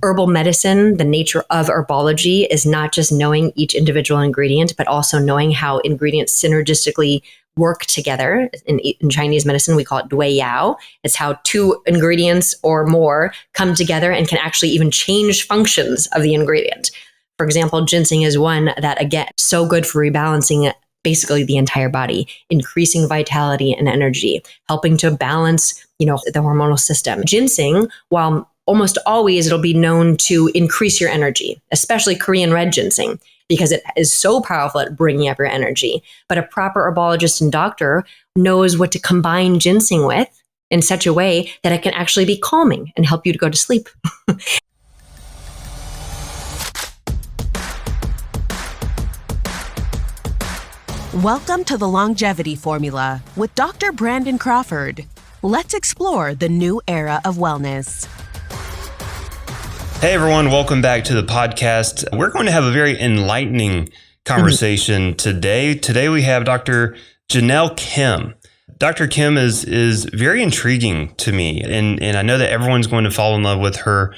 herbal medicine, the nature of herbology is not just knowing each individual ingredient, but also knowing how ingredients synergistically work together. In Chinese medicine, we call it dui yao. It's how two ingredients or more come together and can actually even change functions of the ingredient. For example, ginseng is one that, again, so good for rebalancing basically the entire body, increasing vitality and energy, helping to balance, the hormonal system. Ginseng, while almost always it'll be known to increase your energy, especially Korean red ginseng, because it is so powerful at bringing up your energy. But a proper herbologist and doctor knows what to combine ginseng with in such a way that it can actually be calming and help you to go to sleep. Welcome to the Longevity Formula with Dr. Brandon Crawford. Let's explore the new era of wellness. Hey everyone, welcome back to the podcast. We're going to have a very enlightening conversation today. Today we have Dr. Janelle Kim. Dr. Kim is very intriguing to me, and I know that everyone's going to fall in love with her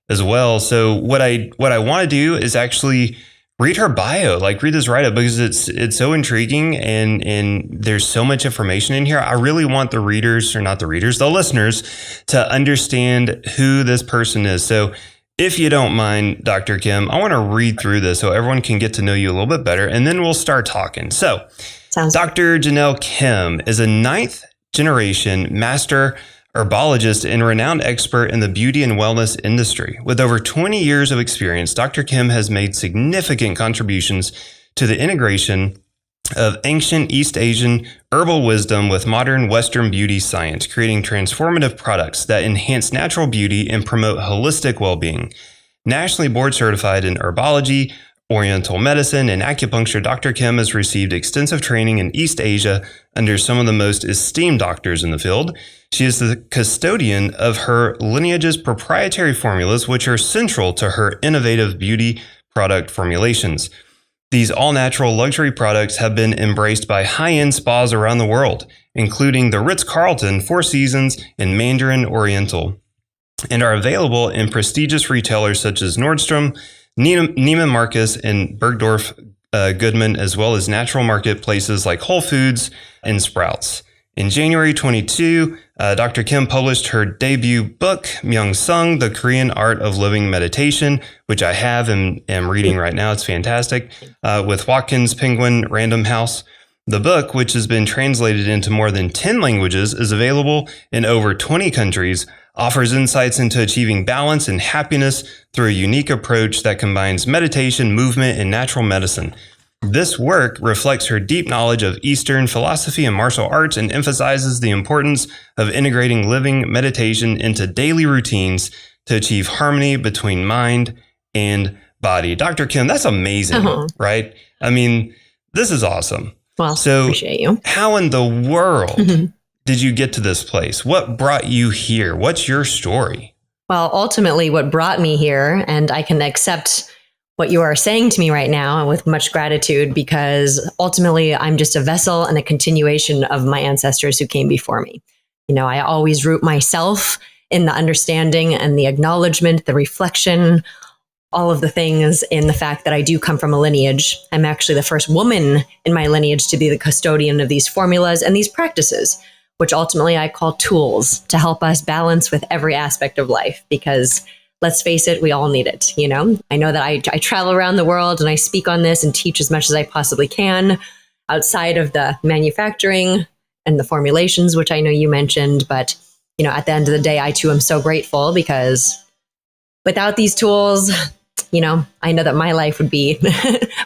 as well. So what I want to do is actually read her bio, read this write-up, because it's so intriguing and there's so much information in here. I really want the listeners to understand who this person is. So if you don't mind, Dr. Kim, I want to read through this so everyone can get to know you a little bit better, and then we'll start talking. So, Dr. Janelle Kim is a 9th generation master herbologist and renowned expert in the beauty and wellness industry. With over 20 years of experience, Dr. Kim has made significant contributions to the integration of ancient East Asian herbal wisdom with modern Western beauty science, creating transformative products that enhance natural beauty and promote holistic well-being. Nationally board certified in herbology, oriental medicine, and acupuncture, Dr. Kim has received extensive training in East Asia under some of the most esteemed doctors in the field. She is the custodian of her Lineage's proprietary formulas, which are central to her innovative beauty product formulations. These all-natural luxury products have been embraced by high-end spas around the world, including the Ritz-Carlton, Four Seasons, and Mandarin Oriental, and are available in prestigious retailers such as Nordstrom, Neiman Marcus, and Bergdorf Goodman, as well as natural marketplaces like Whole Foods and Sprouts. In January 22, Dr. Kim published her debut book, Myung, The Korean Art of Living Meditation, which I have and am reading right now. It's fantastic, with Watkins Penguin Random House. The book, which has been translated into more than 10 languages, is available in over 20 countries, offers insights into achieving balance and happiness through a unique approach that combines meditation, movement, and natural medicine. This work reflects her deep knowledge of Eastern philosophy and martial arts and emphasizes the importance of integrating living meditation into daily routines to achieve harmony between mind and body. Dr. Kim, that's amazing, right? I mean, this is awesome. Well, so appreciate you. How in the world did you get to this place? What brought you here? What's your story? Well, ultimately, what brought me here, and I can accept what you are saying to me right now with much gratitude, because ultimately I'm just a vessel and a continuation of my ancestors who came before me. I always root myself in the understanding and the acknowledgement, the reflection, all of the things in the fact that I do come from a lineage. I'm actually the first woman in my lineage to be the custodian of these formulas and these practices, which ultimately I call tools to help us balance with every aspect of life, because let's face it, we all need it. I know that I travel around the world and I speak on this and teach as much as I possibly can outside of the manufacturing and the formulations, which I know you mentioned. But, at the end of the day, I too am so grateful, because without these tools, I know that my life would be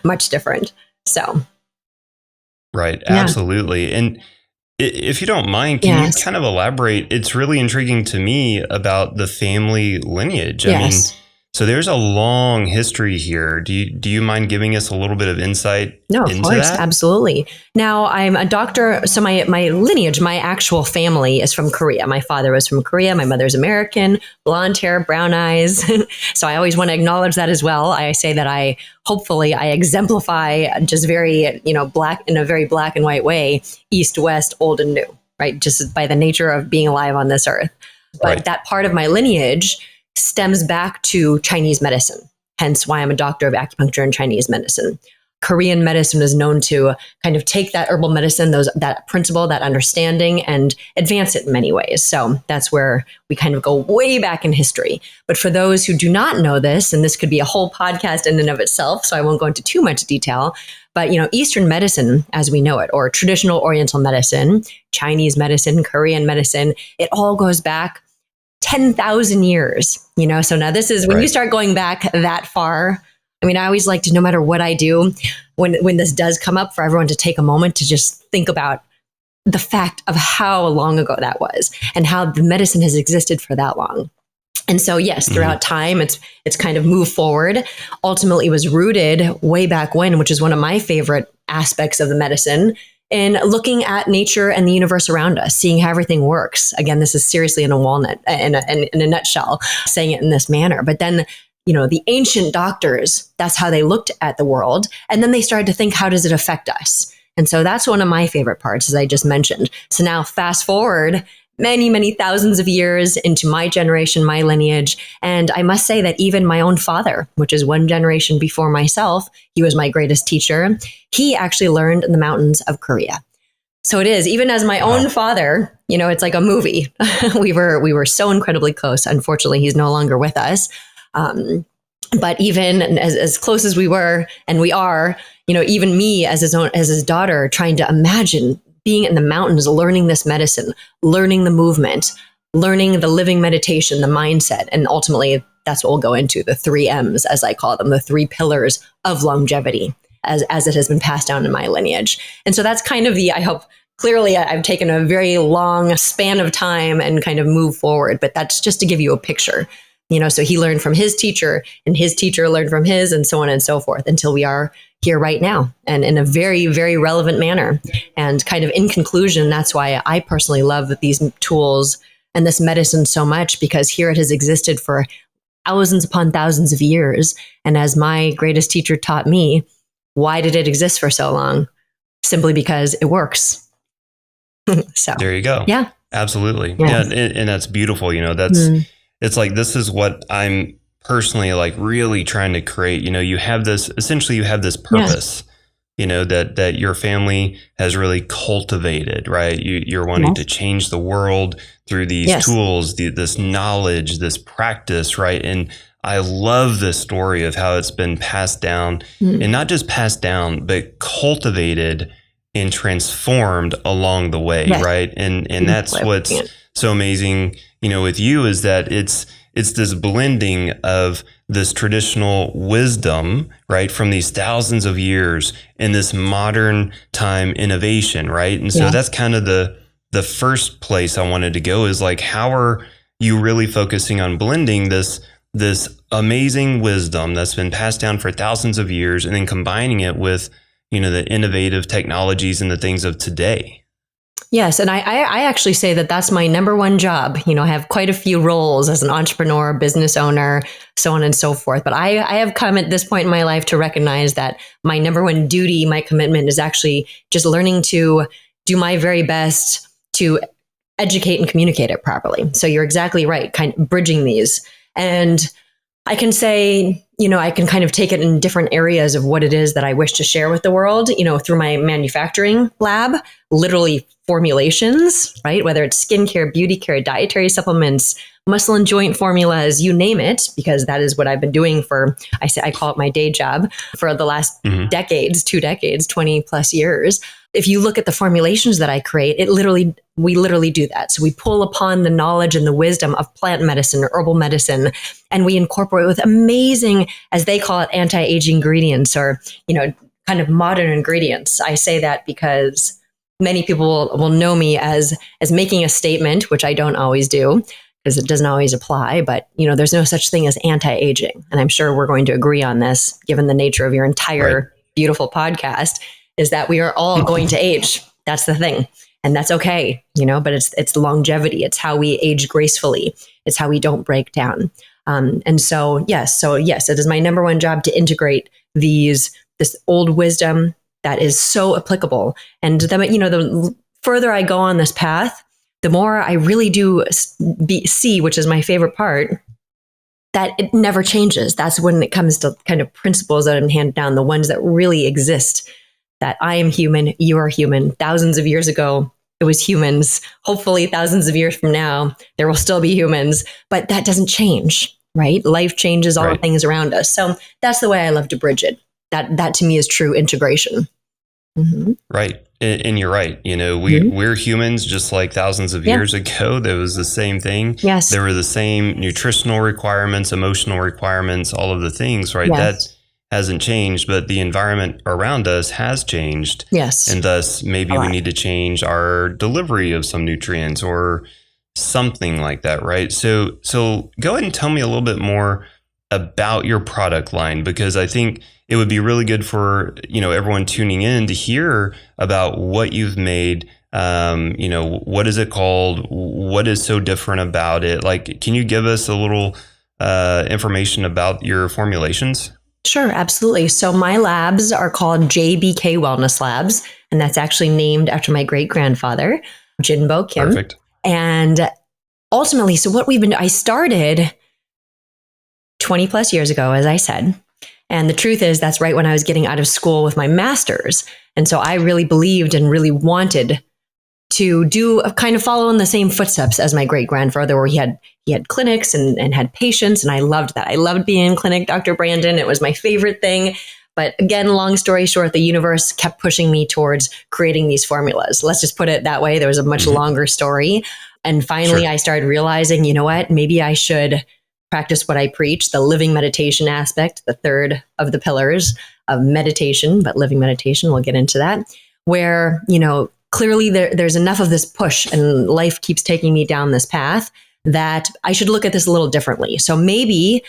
much different. So. Right. Absolutely. And if you don't mind, can you kind of elaborate? It's really intriguing to me about the family lineage. I mean, so there's a long history here. Do you mind giving us a little bit of insight into that? No, of course, absolutely. Now, I'm a doctor. So my lineage, my actual family is from Korea. My father was from Korea. My mother's American, blonde hair, brown eyes. So I always want to acknowledge that as well. I say that I exemplify just very, black, in a very black and white way, East, West, old and new, right? Just by the nature of being alive on this earth. But that part of my lineage stems back to Chinese medicine, hence why I'm a doctor of acupuncture and Chinese medicine. Korean medicine is known to kind of take that herbal medicine, that principle, that understanding, and advance it in many ways. So that's where we kind of go way back in history. But for those who do not know this, and this could be a whole podcast in and of itself, so I won't go into too much detail, but Eastern medicine, as we know it, or traditional Oriental medicine, Chinese medicine, Korean medicine, it all goes back 10,000 years. So now this is when you start going back that far. I mean, I always like to, no matter what I do, when this does come up, for everyone to take a moment to just think about the fact of how long ago that was and how the medicine has existed for that long. And so, yes, throughout time, it's kind of moved forward. Ultimately, it was rooted way back when, which is one of my favorite aspects of the medicine, in looking at nature and the universe around us, seeing how everything works. Again, this is seriously in a nutshell, saying it in this manner. But then, the ancient doctors, that's how they looked at the world. And then they started to think, how does it affect us? And so that's one of my favorite parts, as I just mentioned. So now fast forward many, many thousands of years into my generation, my lineage. And I must say that even my own father, which is one generation before myself, he was my greatest teacher. He actually learned in the mountains of Korea. So it is, even as my own father, it's like a movie. We were so incredibly close. Unfortunately, he's no longer with us. But even as close as we were, and we are, even me as his daughter, trying to imagine being in the mountains, learning this medicine, learning the movement, learning the living meditation, the mindset, and ultimately that's what we'll go into, the 3 M's, as I call them, the 3 pillars of longevity, as it has been passed down in my lineage. And so that's kind of I hope clearly I've taken a very long span of time and kind of moved forward, but that's just to give you a picture. So he learned from his teacher and his teacher learned from his, and so on and so forth, until we are here right now, and in a very, very relevant manner. And kind of in conclusion, that's why I personally love these tools and this medicine so much, because here it has existed for thousands upon thousands of years. And as my greatest teacher taught me, why did it exist for so long? Simply because it works. So there you go. Yeah, absolutely. Yes. Yeah. And that's beautiful. It's like, this is what I'm personally like really trying to create. You have this purpose, that your family has really cultivated, right? You're wanting to change the world through these tools, this knowledge, this practice, right? And I love this story of how it's been passed down, and not just passed down, but cultivated and transformed along the way, right? And that's what's so amazing, with you, is that it's this blending of this traditional wisdom, right, from these thousands of years, and this modern time innovation, right? And so that's kind of the first place I wanted to go, is like, how are you really focusing on blending this amazing wisdom that's been passed down for thousands of years, and then combining it with, the innovative technologies and the things of today? Yes. And I actually say that that's my number one job. I have quite a few roles as an entrepreneur, business owner, so on and so forth. But I have come at this point in my life to recognize that my number one duty, my commitment, is actually just learning to do my very best to educate and communicate it properly. So you're exactly right, kind of bridging these. And I can say, I can kind of take it in different areas of what it is that I wish to share with the world, through my manufacturing lab, literally formulations, right? Whether it's skincare, beauty care, dietary supplements, muscle and joint formulas, you name it, because that is what I've been doing for, I call it my day job, for the last 2 decades, 20 plus years. If you look at the formulations that I create, we literally do that. So we pull upon the knowledge and the wisdom of plant medicine or herbal medicine, and we incorporate with amazing, as they call it, anti-aging ingredients, or, kind of modern ingredients. I say that because many people will know me as making a statement, which I don't always do, because it doesn't always apply. But, there's no such thing as anti-aging. And I'm sure we're going to agree on this, given the nature of your entire beautiful podcast, is that we are all going to age. That's the thing. And that's okay, but it's longevity. It's how we age gracefully. It's how we don't break down. And so yes, it is my number one job to integrate this old wisdom that is so applicable. And then, the further I go on this path, the more I really do see, which is my favorite part, that it never changes. That's when it comes to kind of principles that I'm handed down, the ones that really exist, that I am human, you are human. Thousands of years ago, it was humans. Hopefully thousands of years from now, there will still be humans, but that doesn't change, right? Life changes all the things around us. So that's the way I love to bridge it. That to me is true integration. Mm-hmm. Right. And you're right. We're humans just like thousands of years ago. There was the same thing. Yes. There were the same nutritional requirements, emotional requirements, all of the things, right? Yes. That hasn't changed, but the environment around us has changed. Yes. And thus maybe we need to change our delivery of some nutrients or something like that, right? So go ahead and tell me a little bit more about your product line, because I think it would be really good for, everyone tuning in to hear about what you've made. What is it called? What is so different about it? Like, can you give us a little information about your formulations? Sure, absolutely. So my labs are called JBK Wellness Labs, and that's actually named after my great-grandfather, Jinbo Kim. Perfect. And ultimately, so what I started 20 plus years ago, as I said. And the truth is, that's right when I was getting out of school with my master's. And so I really believed and really wanted to kind of follow in the same footsteps as my great-grandfather, where he had clinics and had patients. And I loved that. I loved being in clinic, Dr. Brandon. It was my favorite thing. But again, long story short, the universe kept pushing me towards creating these formulas. Let's just put it that way. There was a much longer story. And finally, I started realizing, you know what, maybe I should practice what I preach, the living meditation aspect, the third of the pillars of meditation, but living meditation, we'll get into that, where, clearly there's enough of this push and life keeps taking me down this path that I should look at this a little differently. So maybe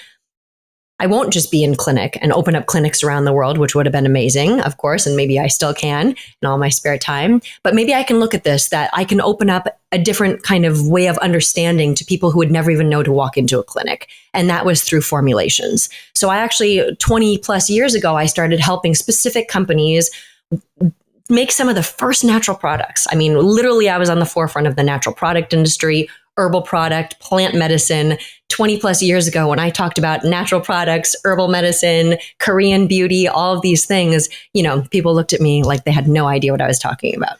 I won't just be in clinic and open up clinics around the world, which would have been amazing, of course, and maybe I still can in all my spare time. But maybe I can look at this, that I can open up a different kind of way of understanding to people who would never even know to walk into a clinic. And that was through formulations. So I actually, 20 plus years ago, I started helping specific companies make some of the first natural products. I mean, literally, I was on the forefront of the natural product industry, herbal product, plant medicine. 20 plus years ago, when I talked about natural products, herbal medicine, Korean beauty, all of these things, people looked at me like they had no idea what I was talking about.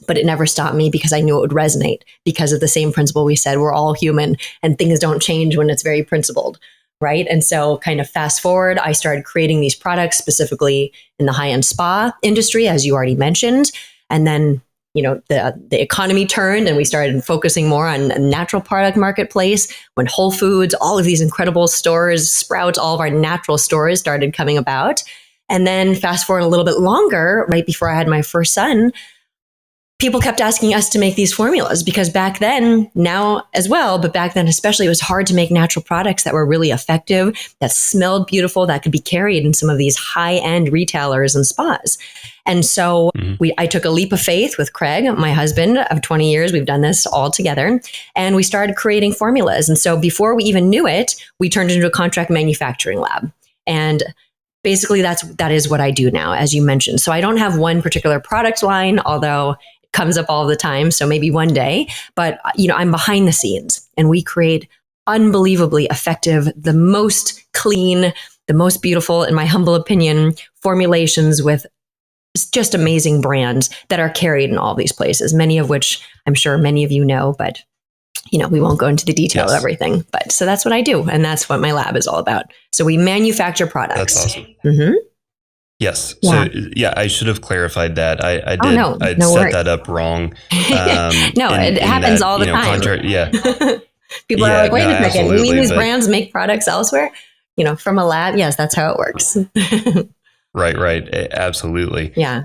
But it never stopped me because I knew it would resonate because of the same principle we said, we're all human and things don't change when it's very principled, right? And so kind of fast forward, I started creating these products specifically in the high-end spa industry, as you already mentioned. And then the economy turned and we started focusing more on a natural product marketplace when Whole Foods, all of these incredible stores, Sprouts, all of our natural stores started coming about. And then fast forward a little bit longer, right before I had my first son, people kept asking us to make these formulas because back then, now as well, but back then especially, it was hard to make natural products that were really effective, that smelled beautiful, that could be carried in some of these high-end retailers and spas. And so I took a leap of faith with Craig, my husband of 20 years. We've done this all together. And we started creating formulas. And so before we even knew it, we turned into a contract manufacturing lab. And basically that is what I do now, as you mentioned. So I don't have one particular product line, although it comes up all the time. So maybe one day, but I'm behind the scenes and we create unbelievably effective, the most clean, the most beautiful, in my humble opinion, formulations with just amazing brands that are carried in all these places, many of which I'm sure many of you know, but we won't go into the detail of everything. But so that's what I do. And that's what my lab is all about. So we manufacture products. That's awesome. Mm-hmm. Yes. Yeah. So I should have clarified that. I did. No I'd no set worries. that up wrong. It happens all the time. People are like, wait a second, you mean these brands make products elsewhere? From a lab? Yes, that's how it works. Right. Absolutely. Yeah.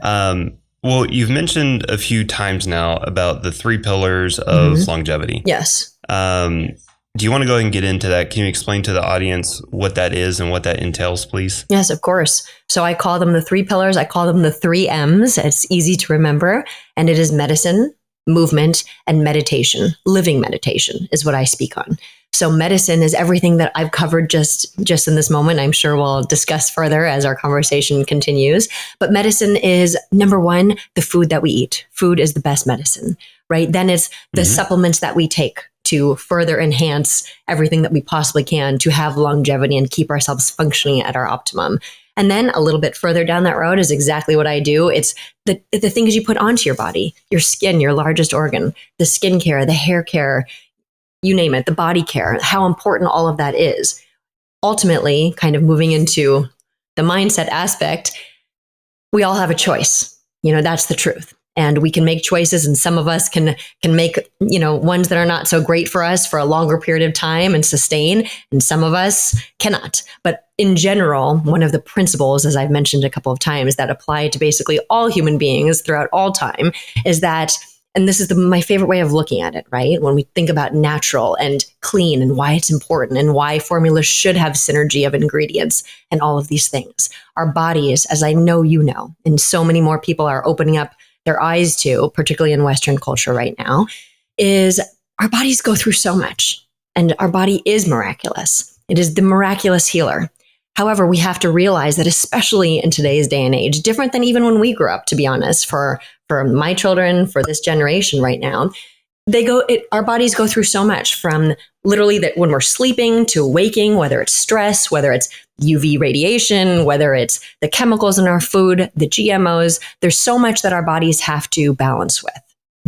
Well, you've mentioned a few times now about the 3 pillars of longevity. Yes. Do you want to go ahead and get into that? Can you explain to the audience what that is and what that entails, please? Yes, of course. So I call them the 3 pillars. I call them the 3 M's. It's easy to remember. And it is medicine, movement, and meditation. Living meditation is what I speak on. So medicine is everything that I've covered just in this moment. I'm sure we'll discuss further as our conversation continues. But medicine is, number 1, the food that we eat. Food is the best medicine, right? Then it's the supplements that we take to further enhance everything that we possibly can to have longevity and keep ourselves functioning at our optimum. And then a little bit further down that road is exactly what I do. It's the things you put onto your body, your skin, your largest organ, the skin care, the hair care, you name it, the body care, how important all of that is. Ultimately, kind of moving into the mindset aspect, we all have a choice. That's the truth. And we can make choices, and some of us can make, ones that are not so great for us for a longer period of time and sustain, and some of us cannot. But in general, one of the principles, as I've mentioned a couple of times, that apply to basically all human beings throughout all time is that, and this is my favorite way of looking at it, right? When we think about natural and clean and why it's important and why formulas should have synergy of ingredients and all of these things. Our bodies, as I know you know, and so many more people are opening up their eyes to, particularly in Western culture right now, is our bodies go through so much, and our body is miraculous. It is the miraculous healer. However, we have to realize that, especially in today's day and age, different than even when we grew up, to be honest, for my children, for this generation right now, our bodies go through so much, from literally that when we're sleeping to waking, whether it's stress, whether it's UV radiation, whether it's the chemicals in our food, the GMOs, there's so much that our bodies have to balance with.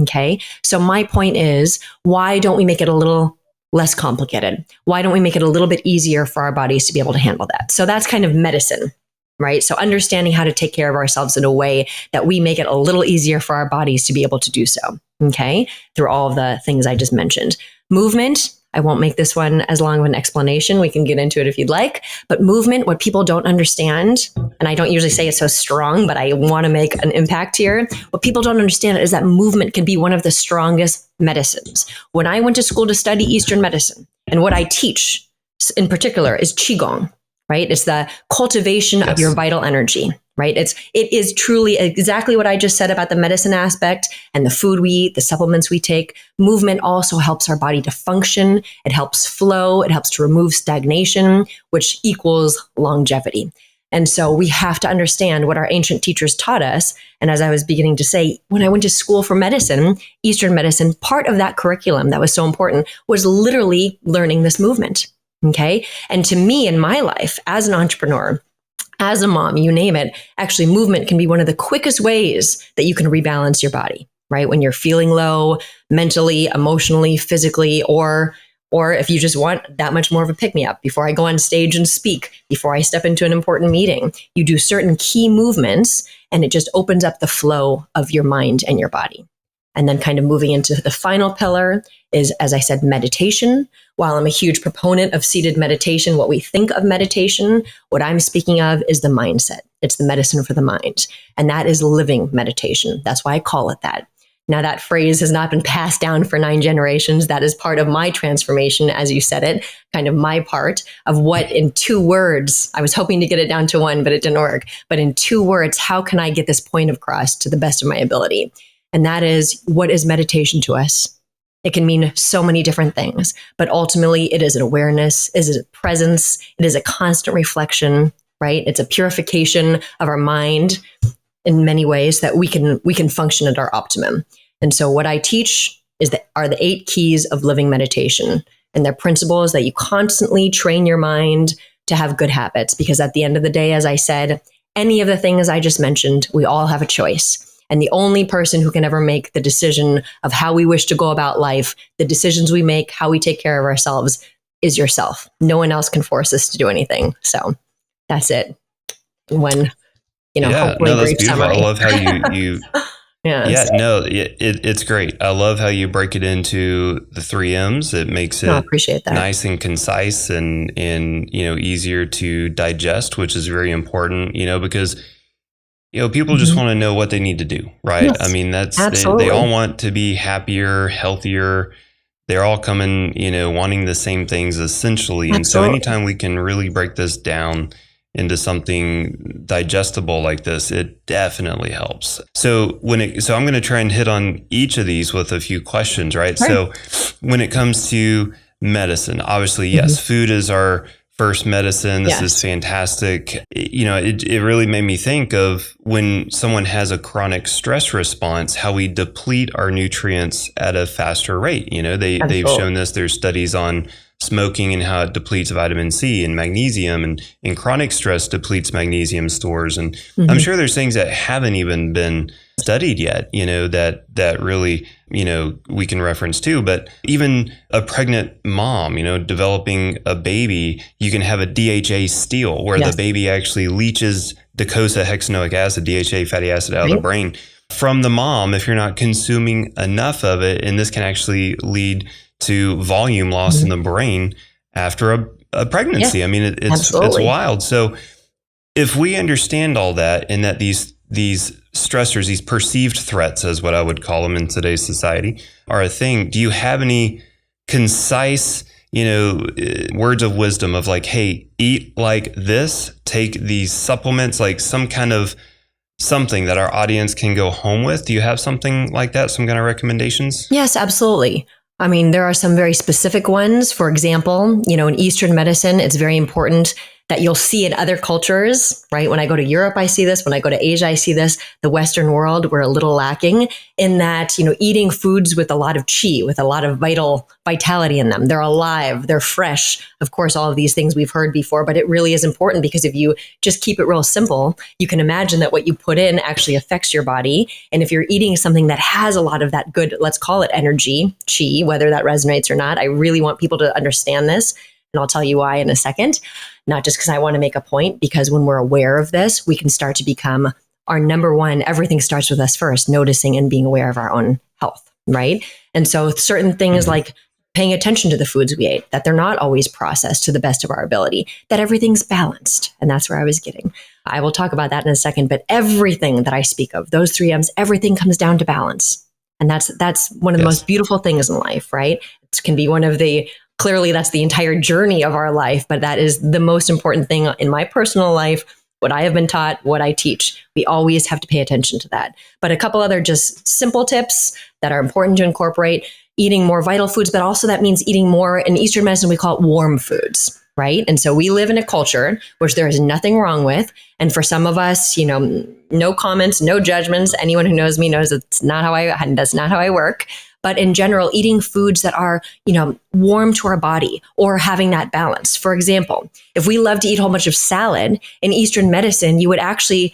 Okay. So my point is, why don't we make it a little less complicated? Why don't we make it a little bit easier for our bodies to be able to handle that? So that's kind of medicine, right? So understanding how to take care of ourselves in a way that we make it a little easier for our bodies to be able to do so. Okay. Through all of the things I just mentioned. Movement, I won't make this one as long of an explanation. We can get into it if you'd like. But movement, what people don't understand, and I don't usually say it so strong, but I want to make an impact here. What people don't understand is that movement can be one of the strongest medicines. When I went to school to study Eastern medicine, and what I teach in particular is Qigong, right? It's the cultivation of your vital energy, right? It is truly exactly what I just said about the medicine aspect and the food we eat, the supplements we take. Movement also helps our body to function. It helps flow. It helps to remove stagnation, which equals longevity. And so we have to understand what our ancient teachers taught us. And as I was beginning to say, when I went to school for medicine, Eastern medicine, part of that curriculum that was so important was literally learning this movement. Okay. And to me, in my life, as an entrepreneur, as a mom, you name it, actually movement can be one of the quickest ways that you can rebalance your body, right? When you're feeling low, mentally, emotionally, physically, or if you just want that much more of a pick-me-up before I go on stage and speak, before I step into an important meeting, you do certain key movements and it just opens up the flow of your mind and your body. And then kind of moving into the final pillar is, as I said, meditation. While I'm a huge proponent of seated meditation, what we think of meditation, what I'm speaking of is the mindset. It's the medicine for the mind. And that is living meditation. That's why I call it that. Now, that phrase has not been passed down for 9 generations. That is part of my transformation, as you said it, kind of my part of what in 2 words, I was hoping to get it down to 1, but it didn't work. But in 2 words, how can I get this point across to the best of my ability? And that is, what is meditation to us? It can mean so many different things, but ultimately it is an awareness, it is a presence, it is a constant reflection, right? It's a purification of our mind in many ways that we can function at our optimum. And so what I teach are the 8 keys of living meditation. And their principle is that you constantly train your mind to have good habits, because at the end of the day, as I said, any of the things I just mentioned, we all have a choice. And the only person who can ever make the decision of how we wish to go about life, the decisions we make, how we take care of ourselves, is yourself. No one else can force us to do anything. So that's it. Hopefully that's beautiful. summary. I love how you it's great. I love how you break it into the 3 M's. It makes it appreciate that. Nice and concise and easier to digest, which is very important, because people just want to know what they need to do, right? Yes, I mean, that's absolutely. they all want to be happier, healthier. They're all coming, wanting the same things essentially. And so anytime we can really break this down into something digestible like this, it definitely helps. So I'm going to try and hit on each of these with a few questions, right? So when it comes to medicine, obviously, yes, food is our first medicine. This is fantastic. It really made me think of when someone has a chronic stress response, how we deplete our nutrients at a faster rate. They've shown this. There's studies on smoking and how it depletes vitamin C and magnesium, and chronic stress depletes magnesium stores. And I'm sure there's things that haven't even been studied yet, that really, we can reference too. But even a pregnant mom, developing a baby, you can have a DHA steal where the baby actually leaches docosahexaenoic acid, DHA fatty acid out of the brain from the mom if you're not consuming enough of it. And this can actually lead to volume loss in the brain after a pregnancy. I mean, it's wild. So if we understand all that, and that these stressors, these perceived threats, is what I would call them in today's society, are a thing, do you have any concise, words of wisdom of like, hey, eat like this, take these supplements, like some kind of something that our audience can go home with? Do you have something like that? Some kind of recommendations? Yes, absolutely. I mean, there are some very specific ones. For example, in Eastern medicine, it's very important that you'll see in other cultures, right? When I go to Europe, I see this. When I go to Asia, I see this. The Western world, we're a little lacking in that, eating foods with a lot of chi, with a lot of vitality in them. They're alive, they're fresh. Of course, all of these things we've heard before, but it really is important because if you just keep it real simple, you can imagine that what you put in actually affects your body. And if you're eating something that has a lot of that good, let's call it energy, chi, whether that resonates or not, I really want people to understand this. And I'll tell you why in a second, not just because I want to make a point, because when we're aware of this, we can start to become our number one. Everything starts with us first, noticing and being aware of our own health, right? And so certain things like paying attention to the foods we ate, that they're not always processed to the best of our ability, that everything's balanced. And that's where I was getting. I will talk about that in a second, but everything that I speak of, those 3 M's, everything comes down to balance. And that's one of the most beautiful things in life, right? It can be one of the clearly, that's the entire journey of our life, but that is the most important thing in my personal life, what I have been taught, what I teach. We always have to pay attention to that. But a couple other just simple tips that are important to incorporate: eating more vital foods, but also that means eating more, in Eastern medicine, we call it warm foods, right? And so we live in a culture which there is nothing wrong with. And for some of us, no comments, no judgments. Anyone who knows me knows that's not how I work. But in general, eating foods that are, warm to our body or having that balance. For example, if we love to eat a whole bunch of salad, in Eastern medicine, you would actually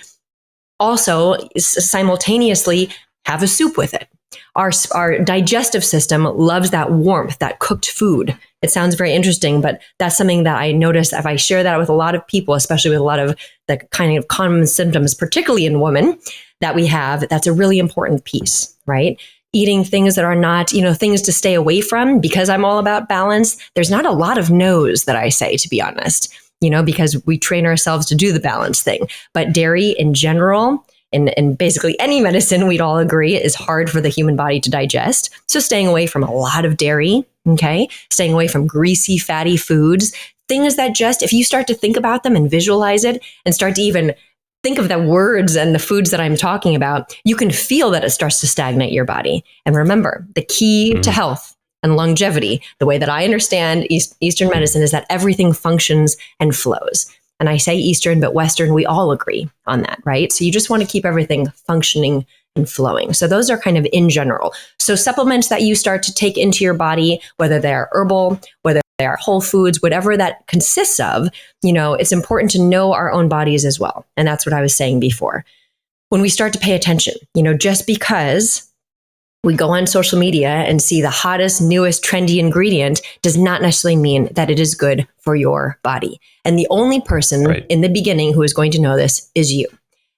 also simultaneously have a soup with it. Our digestive system loves that warmth, that cooked food. It sounds very interesting, but that's something that I notice if I share that with a lot of people, especially with a lot of the kind of common symptoms, particularly in women that we have, that's a really important piece, right? Eating things that are not, things to stay away from, because I'm all about balance. There's not a lot of no's that I say, to be honest, because we train ourselves to do the balance thing. But dairy in general, and basically any medicine, we'd all agree, is hard for the human body to digest. So staying away from a lot of dairy, okay? Staying away from greasy, fatty foods, things that just, if you start to think about them and visualize it and start to even think of the words and the foods that I'm talking about, you can feel that it starts to stagnate your body. And remember, the key to health and longevity, the way that I understand Eastern medicine, is that everything functions and flows. And I say Eastern, but Western, we all agree on that, right? So you just want to keep everything functioning and flowing. So those are kind of in general. So supplements that you start to take into your body, whether they're herbal, whether they are whole foods, whatever that consists of, it's important to know our own bodies as well. And that's what I was saying before. When we start to pay attention, just because we go on social media and see the hottest, newest, trendy ingredient does not necessarily mean that it is good for your body. And the only person in the beginning who is going to know this is you.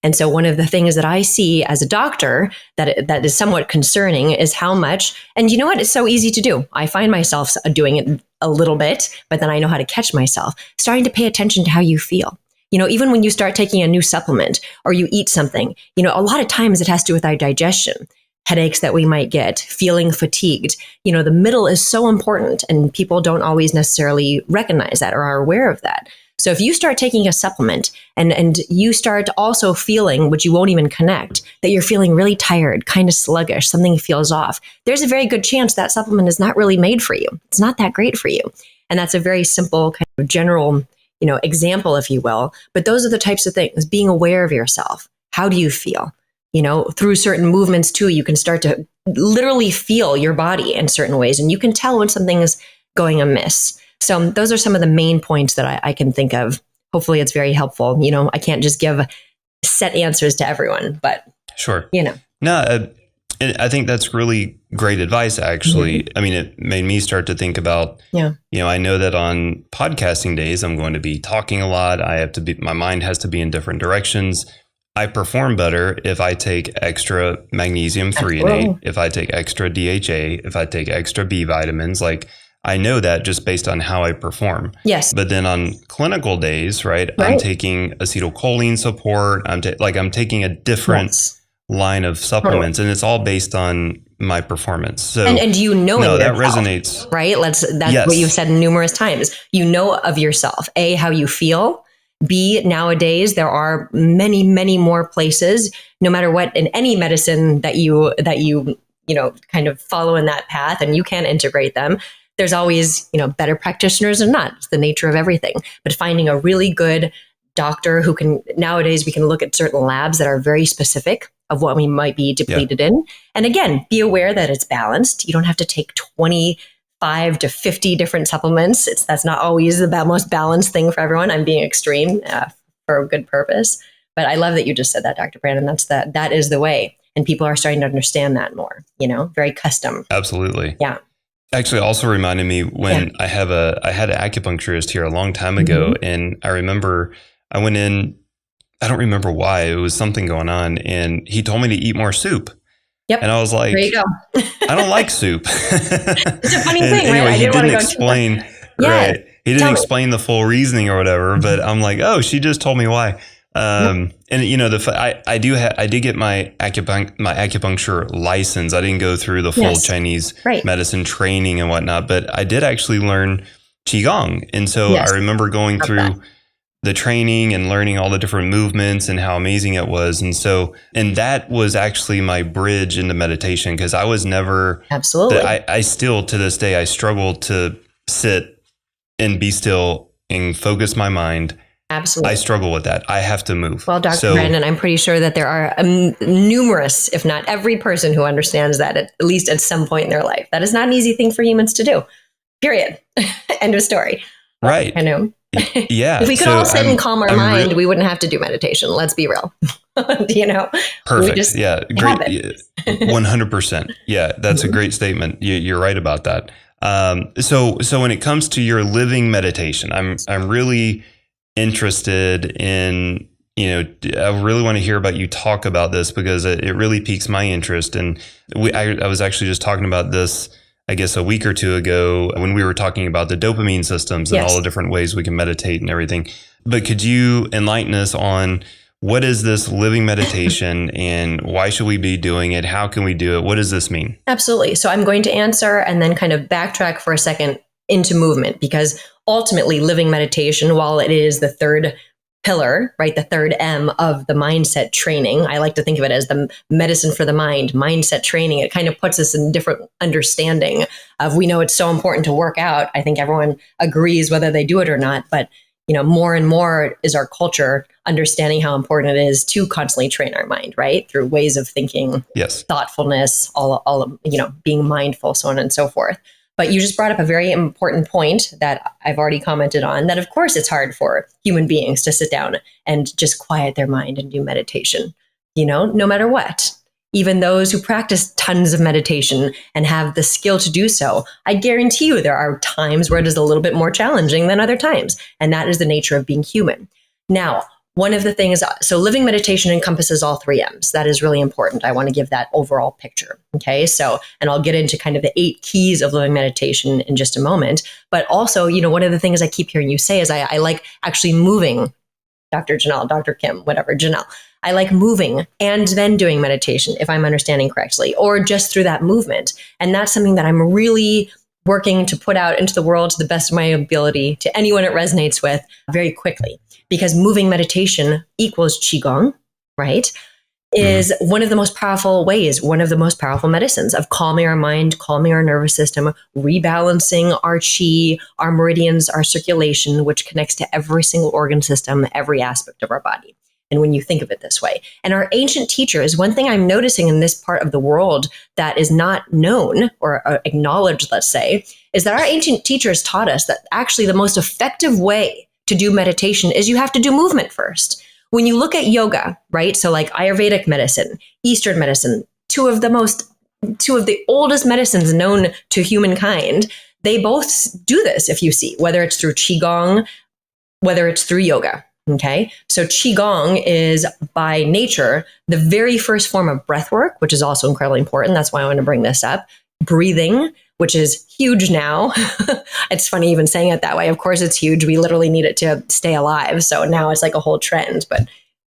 And so one of the things that I see as a doctor that is somewhat concerning is how much, and you know what, it's so easy to do. I find myself doing it a little bit, but then I know how to catch myself, starting to pay attention to how you feel. Even when you start taking a new supplement or you eat something, a lot of times it has to do with our digestion. Headaches that we might get, feeling fatigued. The middle is so important, and people don't always necessarily recognize that or are aware of that. So if you start taking a supplement and you start also feeling, which you won't even connect, that you're feeling really tired, kind of sluggish, something feels off, there's a very good chance that supplement is not really made for you. It's not that great for you. And that's a very simple kind of general example, if you will. But those are the types of things, being aware of yourself. How do you feel? Through certain movements too, you can start to literally feel your body in certain ways, and you can tell when something is going amiss. So those are some of the main points that I can think of. Hopefully it's very helpful. I can't just give set answers to everyone, but sure. No, I think that's really great advice, actually. Mm-hmm. I mean, it made me start to think about, I know that on podcasting days, I'm going to be talking a lot. My mind has to be in different directions. I perform better if I take extra magnesium threonate, if I take extra DHA, if I take extra B vitamins. Like, I know that just based on how I perform. Yes. But then on clinical days, right. I'm taking acetylcholine support. I'm taking a different line of supplements, and it's all based on my performance. So, and do you know that yourself, resonates, right? That's what you've said numerous times. You know of yourself. A, how you feel. B, nowadays there are many, many more places. No matter what, in any medicine that you kind of follow in that path, and you can integrate them. There's always, better practitioners or not. It's the nature of everything. But finding a really good doctor who can, nowadays we can look at certain labs that are very specific of what we might be depleted in. And again, be aware that it's balanced. You don't have to take 25 to 50 different supplements. That's not always the most balanced thing for everyone. I'm being extreme for a good purpose. But I love that you just said that, Dr. Brandon. That is the way. And people are starting to understand that more, very custom. Absolutely. Yeah. Actually, also reminded me when I had an acupuncturist here a long time ago, and I remember I went in, I don't remember why, it was something going on, and he told me to eat more soup. Yep. And I was like, there you go. I don't like soup. It's a funny thing, anyway, right? he didn't explain, right? He didn't explain the full reasoning or whatever, but I'm like, oh, she just told me why. And I did get my acupuncture license. I didn't go through the full Chinese medicine training and whatnot, but I did actually learn Qigong. And so I remember going through the training and learning all the different movements and how amazing it was. And that was actually my bridge into meditation, because I was never, absolutely. I still to this day, I struggle to sit and be still and focus my mind. Absolutely. I struggle with that. I have to move. Well, Dr. Brandon, I'm pretty sure that there are numerous, if not every person who understands that at least at some point in their life. That is not an easy thing for humans to do. Period. End of story. Right. I know. Yeah. If we could all sit and calm our mind, we wouldn't have to do meditation. Let's be real. Perfect. Yeah. Great. 100%. Yeah. That's a great statement. You're right about that. So when it comes to your living meditation, I'm really interested in, I really want to hear about you talk about this, because it really piques my interest. And I was actually just talking about this, I guess, a week or two ago when we were talking about the dopamine systems and all the different ways we can meditate and everything. But could you enlighten us on what is this living meditation and why should we be doing it? How can we do it? What does this mean? Absolutely. So I'm going to answer and then kind of backtrack for a second into movement, because ultimately living meditation, while it is the third pillar, right, the third M of the mindset training, I like to think of it as the medicine for the mind, mindset training. It kind of puts us in different understanding of, we know it's so important to work out. I think everyone agrees whether they do it or not, but more and more is our culture understanding how important it is to constantly train our mind, right? Through ways of thinking, thoughtfulness, all of, being mindful, so on and so forth. But you just brought up a very important point that I've already commented on, that of course it's hard for human beings to sit down and just quiet their mind and do meditation, no matter what. Even those who practice tons of meditation and have the skill to do so, I guarantee you there are times where it is a little bit more challenging than other times. And that is the nature of being human. Now, one of the things, so living meditation encompasses all three M's. That is really important. I want to give that overall picture. Okay. So, and I'll get into kind of the 8 keys of living meditation in just a moment. But also, one of the things I keep hearing you say is I like actually moving, Dr. Janelle, Dr. Kim, whatever, Janelle. I like moving and then doing meditation, if I'm understanding correctly, or just through that movement. And that's something that I'm really working to put out into the world to the best of my ability to anyone it resonates with very quickly. Because moving meditation equals Qigong, right? is one of the most powerful ways, one of the most powerful medicines of calming our mind, calming our nervous system, rebalancing our chi, our meridians, our circulation, which connects to every single organ system, every aspect of our body. And when you think of it this way, and our ancient teachers, one thing I'm noticing in this part of the world that is not known or acknowledged, let's say, is that our ancient teachers taught us that actually the most effective way to do meditation is you have to do movement first. When you look at yoga, right? So like Ayurvedic medicine, Eastern medicine, two of the oldest medicines known to humankind, they both do this, if you see, whether it's through Qigong, whether it's through yoga. Okay. So Qigong is by nature the very first form of breath work, which is also incredibly important. That's why I want to bring this up. Breathing, which is huge now. It's funny even saying it that way. Of course, it's huge. We literally need it to stay alive. So now it's like a whole trend, but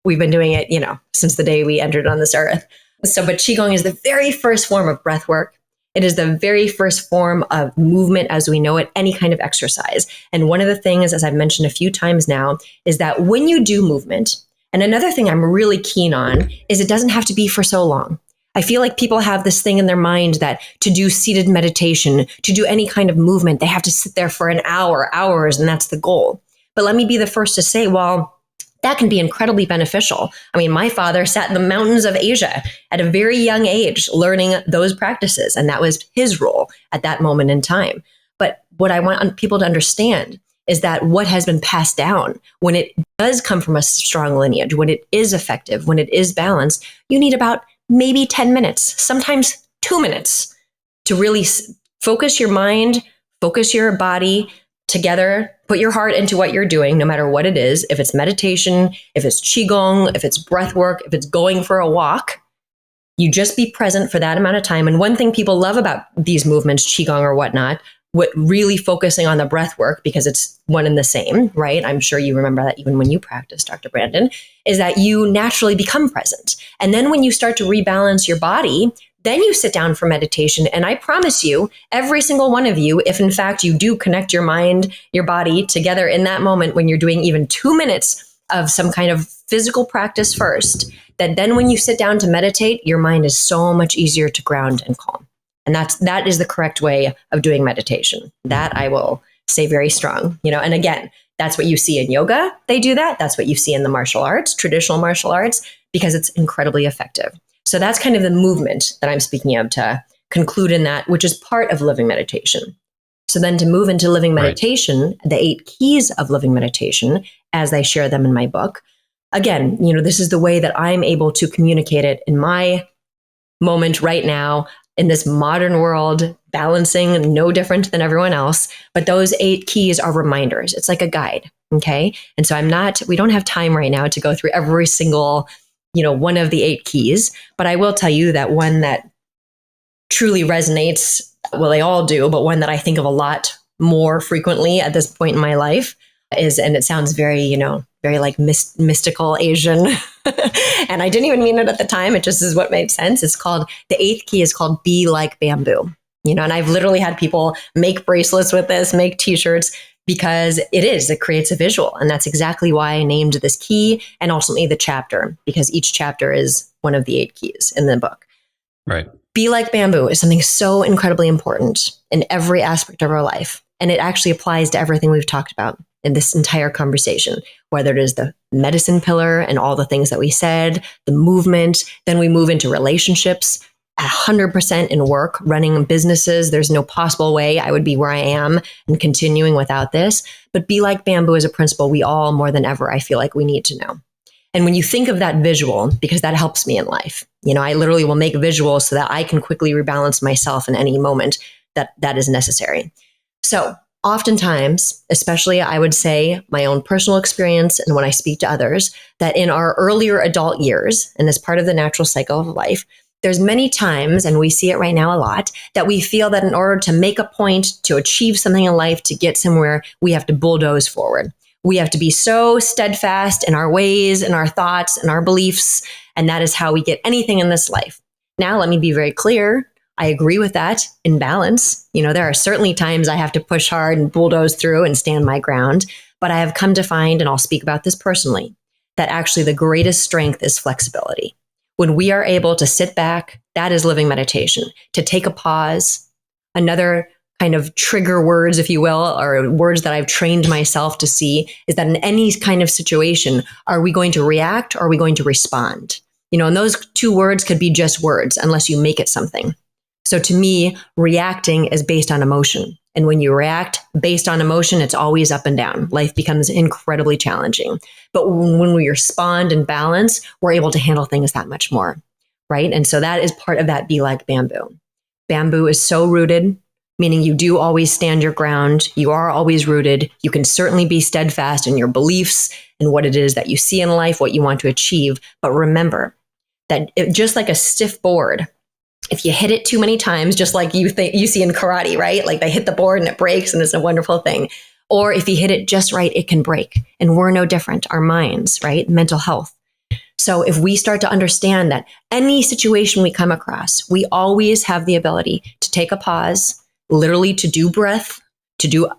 we've been doing it, since the day we entered on this earth. But Qigong is the very first form of breath work. It is the very first form of movement as we know it, any kind of exercise. And one of the things, as I've mentioned a few times now, is that when you do movement, and another thing I'm really keen on is it doesn't have to be for so long. I feel like people have this thing in their mind that to do seated meditation, to do any kind of movement, they have to sit there for an hour, hours, and that's the goal. But let me be the first to say, well, that can be incredibly beneficial. I mean, my father sat in the mountains of Asia at a very young age learning those practices, and that was his role at that moment in time. But what I want people to understand is that what has been passed down, when it does come from a strong lineage, when it is effective, when it is balanced, you need about maybe 10 minutes, sometimes 2 minutes to really focus your mind, focus your body together, put your heart into what you're doing, no matter what it is. If it's meditation, if it's Qigong, if it's breath work, if it's going for a walk, you just be present for that amount of time. And one thing people love about these movements, Qigong or whatnot, what really focusing on the breath work, because it's one and the same, right? I'm sure you remember that even when you practice, Dr. Brandon, is that you naturally become present. And then when you start to rebalance your body, then you sit down for meditation. And I promise you, every single one of you, if in fact you do connect your mind, your body together in that moment when you're doing even 2 minutes of some kind of physical practice first, that then when you sit down to meditate, your mind is so much easier to ground and calm. And that is the correct way of doing meditation. That I will say very strong, and again, that's what you see in yoga. They do that. That's what you see in the martial arts, traditional martial arts, because it's incredibly effective. So that's kind of the movement that I'm speaking of to conclude in that, which is part of living meditation. So then to move into living meditation, the 8 keys of living meditation, as I share them in my book, again, this is the way that I'm able to communicate it in my moment right now in this modern world, balancing, no different than everyone else. But those 8 keys are reminders. It's like a guide. Okay. And so we don't have time right now to go through every single one of the 8 keys, but I will tell you that one that truly resonates, well, they all do, but one that I think of a lot more frequently at this point in my life is, and it sounds very, very like mystical Asian. And I didn't even mean it at the time. It just is what made sense. It's called, the 8th key is called Be Like Bamboo. And I've literally had people make bracelets with this, make t-shirts, because it creates a visual. And that's exactly why I named this key and ultimately the chapter, because each chapter is one of the 8 keys in the book. Right. Be like bamboo is something so incredibly important in every aspect of our life. And it actually applies to everything we've talked about in this entire conversation, whether it is the medicine pillar and all the things that we said, the movement, then we move into relationships, 100% in work, running businesses. There's no possible way I would be where I am and continuing without this. But be like bamboo is a principle we all, more than ever, I feel like we need to know. And when you think of that visual, because that helps me in life, I literally will make visuals so that I can quickly rebalance myself in any moment that is necessary. So oftentimes, especially I would say my own personal experience and when I speak to others, that in our earlier adult years, and as part of the natural cycle of life, there's many times, and we see it right now a lot, that we feel that in order to make a point, to achieve something in life, to get somewhere, we have to bulldoze forward. We have to be so steadfast in our ways and our thoughts and our beliefs, and that is how we get anything in this life. Now, let me be very clear. I agree with that in balance. There are certainly times I have to push hard and bulldoze through and stand my ground, but I have come to find, and I'll speak about this personally, that actually the greatest strength is flexibility. When we are able to sit back, that is living meditation. To take a pause, another kind of trigger words, if you will, or words that I've trained myself to see is that in any kind of situation, are we going to react or are we going to respond? And those two words could be just words unless you make it something. So to me, reacting is based on emotion. And when you react based on emotion, it's always up and down. Life becomes incredibly challenging. But when we respond and balance, we're able to handle things that much more, right? And so that is part of that be like bamboo. Bamboo is so rooted, meaning you do always stand your ground. You are always rooted. You can certainly be steadfast in your beliefs and what it is that you see in life, what you want to achieve. But remember that just like a stiff board, if you hit it too many times, just like you see in karate, right? Like they hit the board and it breaks and it's a wonderful thing. Or if you hit it just right, it can break. And we're no different. Our minds, right? Mental health. So if we start to understand that any situation we come across, we always have the ability to take a pause, literally to do breath, to do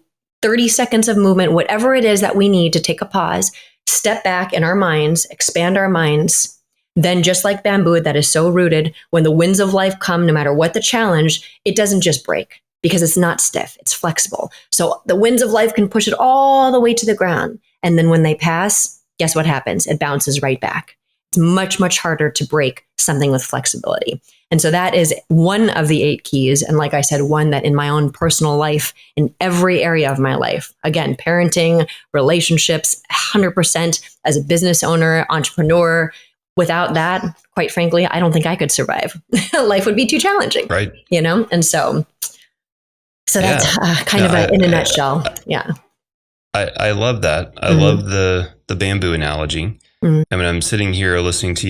30 seconds of movement, whatever it is that we need to take a pause, step back in our minds, expand our minds. Then just like bamboo that is so rooted, when the winds of life come, no matter what the challenge, it doesn't just break because it's not stiff, it's flexible. So the winds of life can push it all the way to the ground. And then when they pass, guess what happens? It bounces right back. It's much, much harder to break something with flexibility. And so that is one of the 8 keys. And like I said, one that in my own personal life, in every area of my life, again, parenting, relationships, 100% as a business owner, entrepreneur. Without that, quite frankly, I don't think I could survive. Life would be too challenging. Right. And so that's kind of in a nutshell. Yeah. I love that. I love the bamboo analogy. Mm-hmm. I mean, I'm sitting here listening to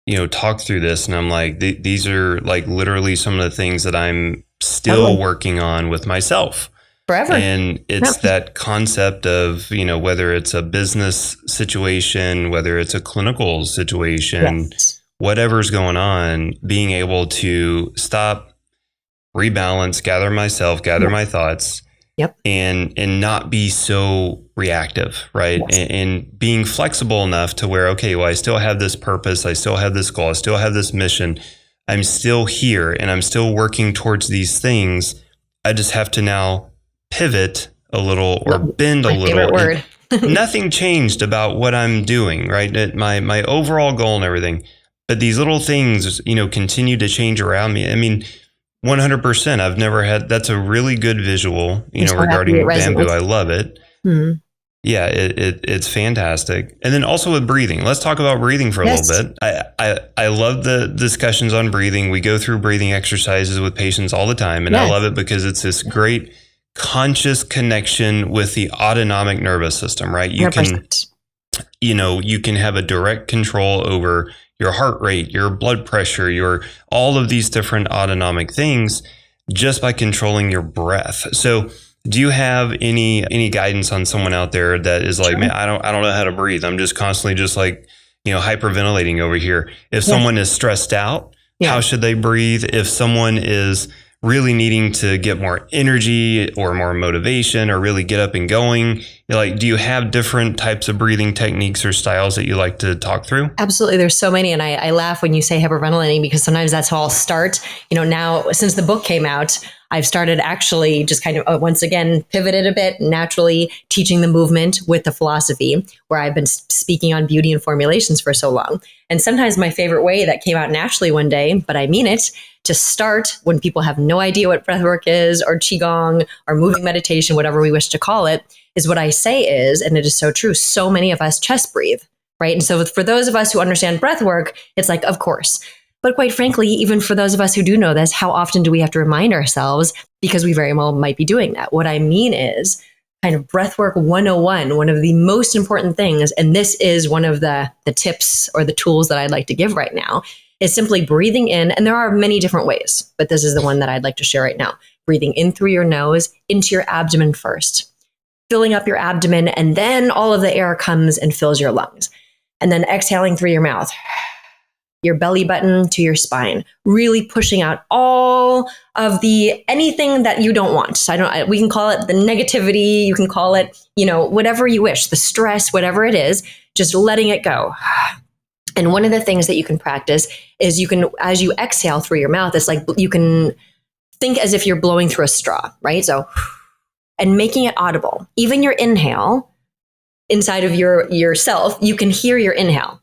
you, talk through this, and I'm like, these are like literally some of the things that I'm still working on with myself. Forever. And it's that concept of, whether it's a business situation, whether it's a clinical situation, whatever's going on, being able to stop, rebalance, gather my thoughts, and not be so reactive, right? Yes. And being flexible enough to where, okay, well, I still have this purpose, I still have this goal, I still have this mission, I'm still here, and I'm still working towards these things. I just have to now pivot a little or bend a little. Favorite word. Nothing changed about what I'm doing, right? My overall goal and everything. But these little things, continue to change around me. I mean, 100%. I've never had, that's a really good visual, regarding bamboo. I love it. Mm-hmm. Yeah, it's fantastic. And then also with breathing. Let's talk about breathing for a little bit. I love the discussions on breathing. We go through breathing exercises with patients all the time. And I love it because it's this great conscious connection with the autonomic nervous system, right? You 100%. You can have a direct control over your heart rate, your blood pressure, all of these different autonomic things just by controlling your breath. So do you have any guidance on someone out there that is like, man, I don't know how to breathe. I'm just constantly just like, hyperventilating over here. If someone is stressed out, how should they breathe? If someone is really needing to get more energy or more motivation or really get up and going, do you have different types of breathing techniques or styles that you like to talk through? Absolutely. There's so many. And I laugh when you say hyperventilating because sometimes that's how I'll start. Now, since the book came out, I've started actually just kind of, once again, pivoted a bit, naturally teaching the movement with the philosophy, where I've been speaking on beauty and formulations for so long. And sometimes my favorite way that came out naturally one day, but I mean it, to start when people have no idea what breathwork is or qigong or moving meditation, whatever we wish to call it, is what I say is, and it is so true, so many of us chest breathe, right? And so for those of us who understand breathwork, it's like, of course. But quite frankly, even for those of us who do know this, how often do we have to remind ourselves? Because we very well might be doing that. What I mean is kind of breathwork 101, one of the most important things, and this is one of the tips or the tools that I'd like to give right now, is simply breathing in. And there are many different ways, but this is the one that I'd like to share right now. Breathing in through your nose into your abdomen first, filling up your abdomen, and then all of the air comes and fills your lungs. And then exhaling through your mouth, your belly button to your spine, really pushing out all of anything that you don't want. So we can call it the negativity, you can call it, whatever you wish, the stress, whatever it is, just letting it go. And one of the things that you can practice is you can, as you exhale through your mouth, it's like you can think as if you're blowing through a straw, right? So, and making it audible. Even your inhale inside of yourself, you can hear your inhale.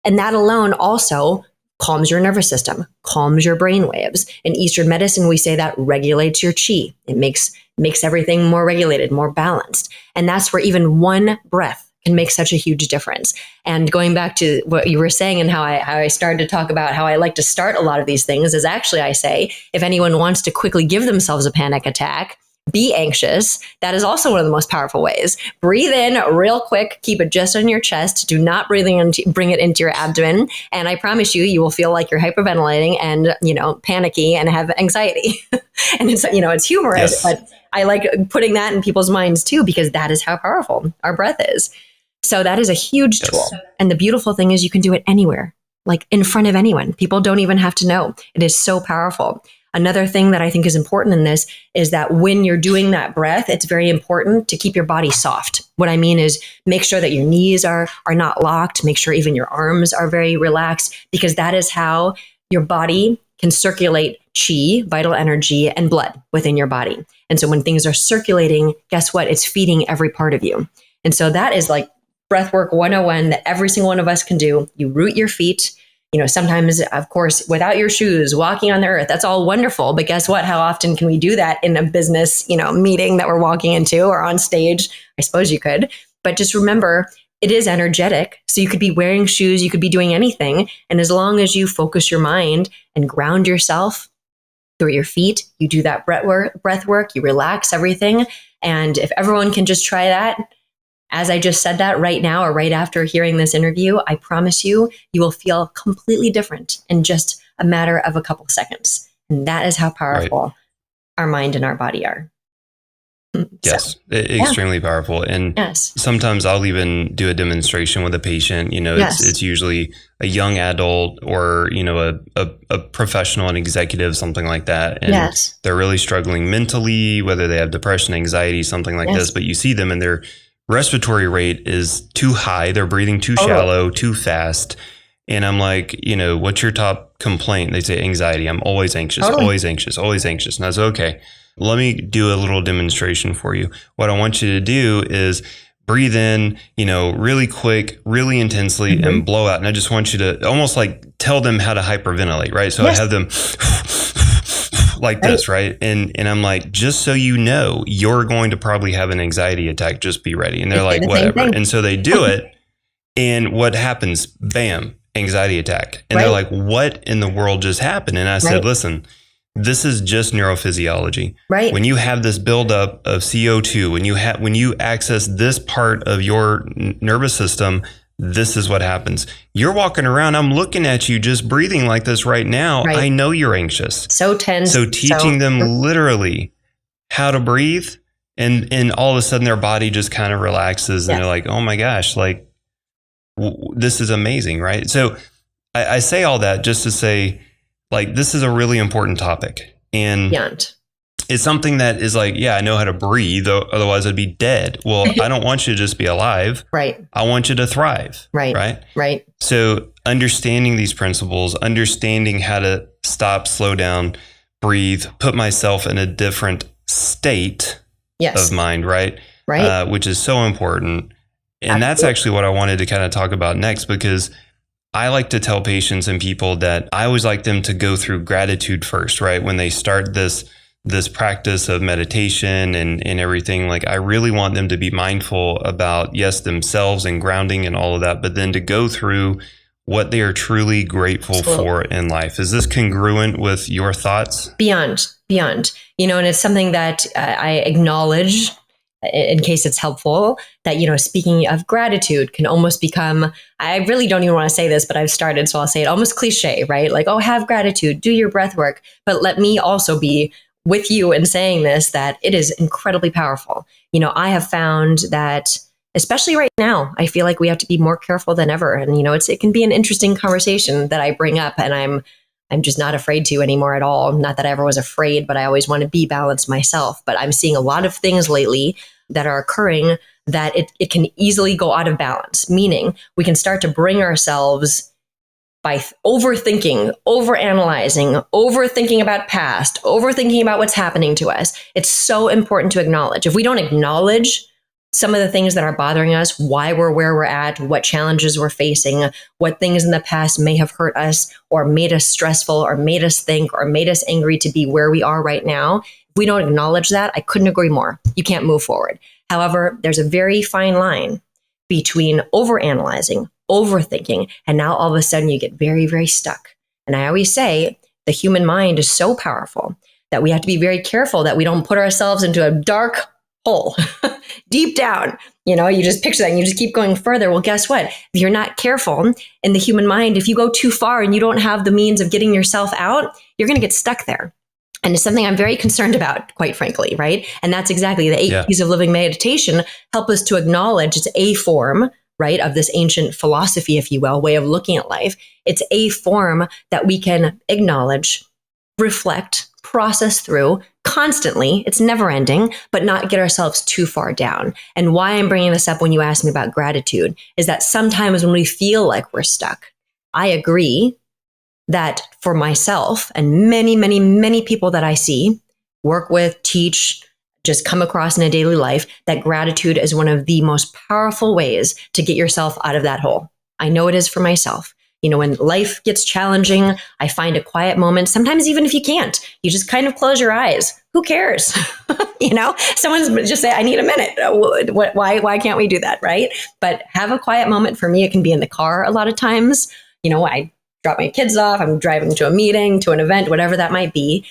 And that alone also calms your nervous system, calms your brain waves. In Eastern medicine, we say that regulates your chi. It makes everything more regulated, more balanced. And that's where even one breath can make such a huge difference. And going back to what you were saying and how I started to talk about how I like to start a lot of these things is actually I say, if anyone wants to quickly give themselves a panic attack, be anxious. That is also one of the most powerful ways. Breathe in real quick. Keep it just on your chest. Do not bring it into your abdomen. And I promise you will feel like you're hyperventilating and, panicky and have anxiety. And it's humorous, but I like putting that in people's minds too, because that is how powerful our breath is. So that is a huge tool. And the beautiful thing is you can do it anywhere, like in front of anyone. People don't even have to know. It is so powerful. Another thing that I think is important in this is that when you're doing that breath, it's very important to keep your body soft. What I mean is make sure that your knees are not locked. Make sure even your arms are very relaxed, because that is how your body can circulate chi, vital energy, and blood within your body. And so when things are circulating, guess what? It's feeding every part of you. And so that is like breathwork 101 that every single one of us can do. You root your feet. Sometimes, of course, without your shoes, walking on the earth, that's all wonderful. But guess what? How often can we do that in a business, meeting that we're walking into or on stage? I suppose you could. But just remember, it is energetic. So you could be wearing shoes, you could be doing anything. And as long as you focus your mind and ground yourself through your feet, you do that breath work, you relax everything. And if everyone can just try that, as I just said that right now or right after hearing this interview, I promise you will feel completely different in just a matter of a couple seconds. And that is how powerful our mind and our body are. Yes, extremely powerful. And sometimes I'll even do a demonstration with a patient. It's usually a young adult or, a professional, an executive, something like that. And they're really struggling mentally, whether they have depression, anxiety, something like this. But you see them and their respiratory rate is too high. They're breathing too shallow, too fast. And I'm like, what's your top complaint? They say anxiety. I'm always anxious, always anxious, always anxious. And I said, okay, let me do a little demonstration for you. What I want you to do is breathe in, really quick, really intensely, and blow out. And I just want you to almost like tell them how to hyperventilate, right? So I have them like this, right? And I'm like, just so you know, you're going to probably have an anxiety attack. Just be ready. And they're like, whatever. And so they do it. And what happens? Bam, anxiety attack. And they're like, what in the world just happened? And I said, listen, this is just neurophysiology. Right. When you have this buildup of CO2, when you access this part of your nervous system, this is what happens. You're walking around. I'm looking at you just breathing like this right now. Right. I know you're anxious. So tense. So teaching them literally how to breathe, and all of a sudden their body just kind of relaxes and they're like, oh my gosh, like this is amazing. Right. So I say all that just to say, like, this is a really important topic. And it's something that is like, I know how to breathe, otherwise I'd be dead. Well, I don't want you to just be alive. Right. I want you to thrive. Right. So understanding these principles, understanding how to stop, slow down, breathe, put myself in a different state of mind, right? Which is so important. And that's actually what I wanted to kind of talk about next, because I like to tell patients and people that I always like them to go through gratitude first, right? When they start this practice of meditation and everything, like I really want them to be mindful about, themselves and grounding and all of that, but then to go through what they are truly grateful for in life. Is this congruent with your thoughts? Beyond, and it's something that I acknowledge in case it's helpful, that, speaking of gratitude can almost become, I really don't even want to say this, but I've started, so I'll say it, almost cliche, right? Like, oh, have gratitude, do your breath work. But let me also be with you in saying this, that it is incredibly powerful. I have found that, especially right now, I feel like we have to be more careful than ever. And, it can be an interesting conversation that I bring up, and I'm just not afraid to anymore at all. Not that I ever was afraid, but I always want to be balanced myself. But I'm seeing a lot of things lately that are occurring that it can easily go out of balance, meaning we can start to bring ourselves by overthinking, overanalyzing, overthinking about past, overthinking about what's happening to us. It's so important to acknowledge. If we don't acknowledge some of the things that are bothering us, why we're where we're at, what challenges we're facing, what things in the past may have hurt us or made us stressful or made us think or made us angry to be where we are right now. If we don't acknowledge that, I couldn't agree more. You can't move forward. However, there's a very fine line between overanalyzing, overthinking, and now all of a sudden you get very, very stuck. And I always say the human mind is so powerful that we have to be very careful that we don't put ourselves into a dark hole deep down. You just picture that and you just keep going further. Well, guess what? If you're not careful in the human mind, if you go too far and you don't have the means of getting yourself out, you're going to get stuck there. And it's something I'm very concerned about, quite frankly, right? And that's exactly the 8 keys of living meditation help us to acknowledge it's a form, right, of this ancient philosophy, if you will, way of looking at life. It's a form that we can acknowledge, reflect, process through constantly. It's never ending, but not get ourselves too far down. And why I'm bringing this up when you asked me about gratitude is that sometimes when we feel like we're stuck, I agree that for myself and many, many, many people that I see, work with, teach, just come across in a daily life, that gratitude is one of the most powerful ways to get yourself out of that hole. I know it is for myself. When life gets challenging, I find a quiet moment. Sometimes even if you can't, you just kind of close your eyes. Who cares? Someone's just say, I need a minute. Why can't we do that? Right. But have a quiet moment. For me, it can be in the car a lot of times. I drop my kids off. I'm driving to a meeting, to an event, whatever that might be.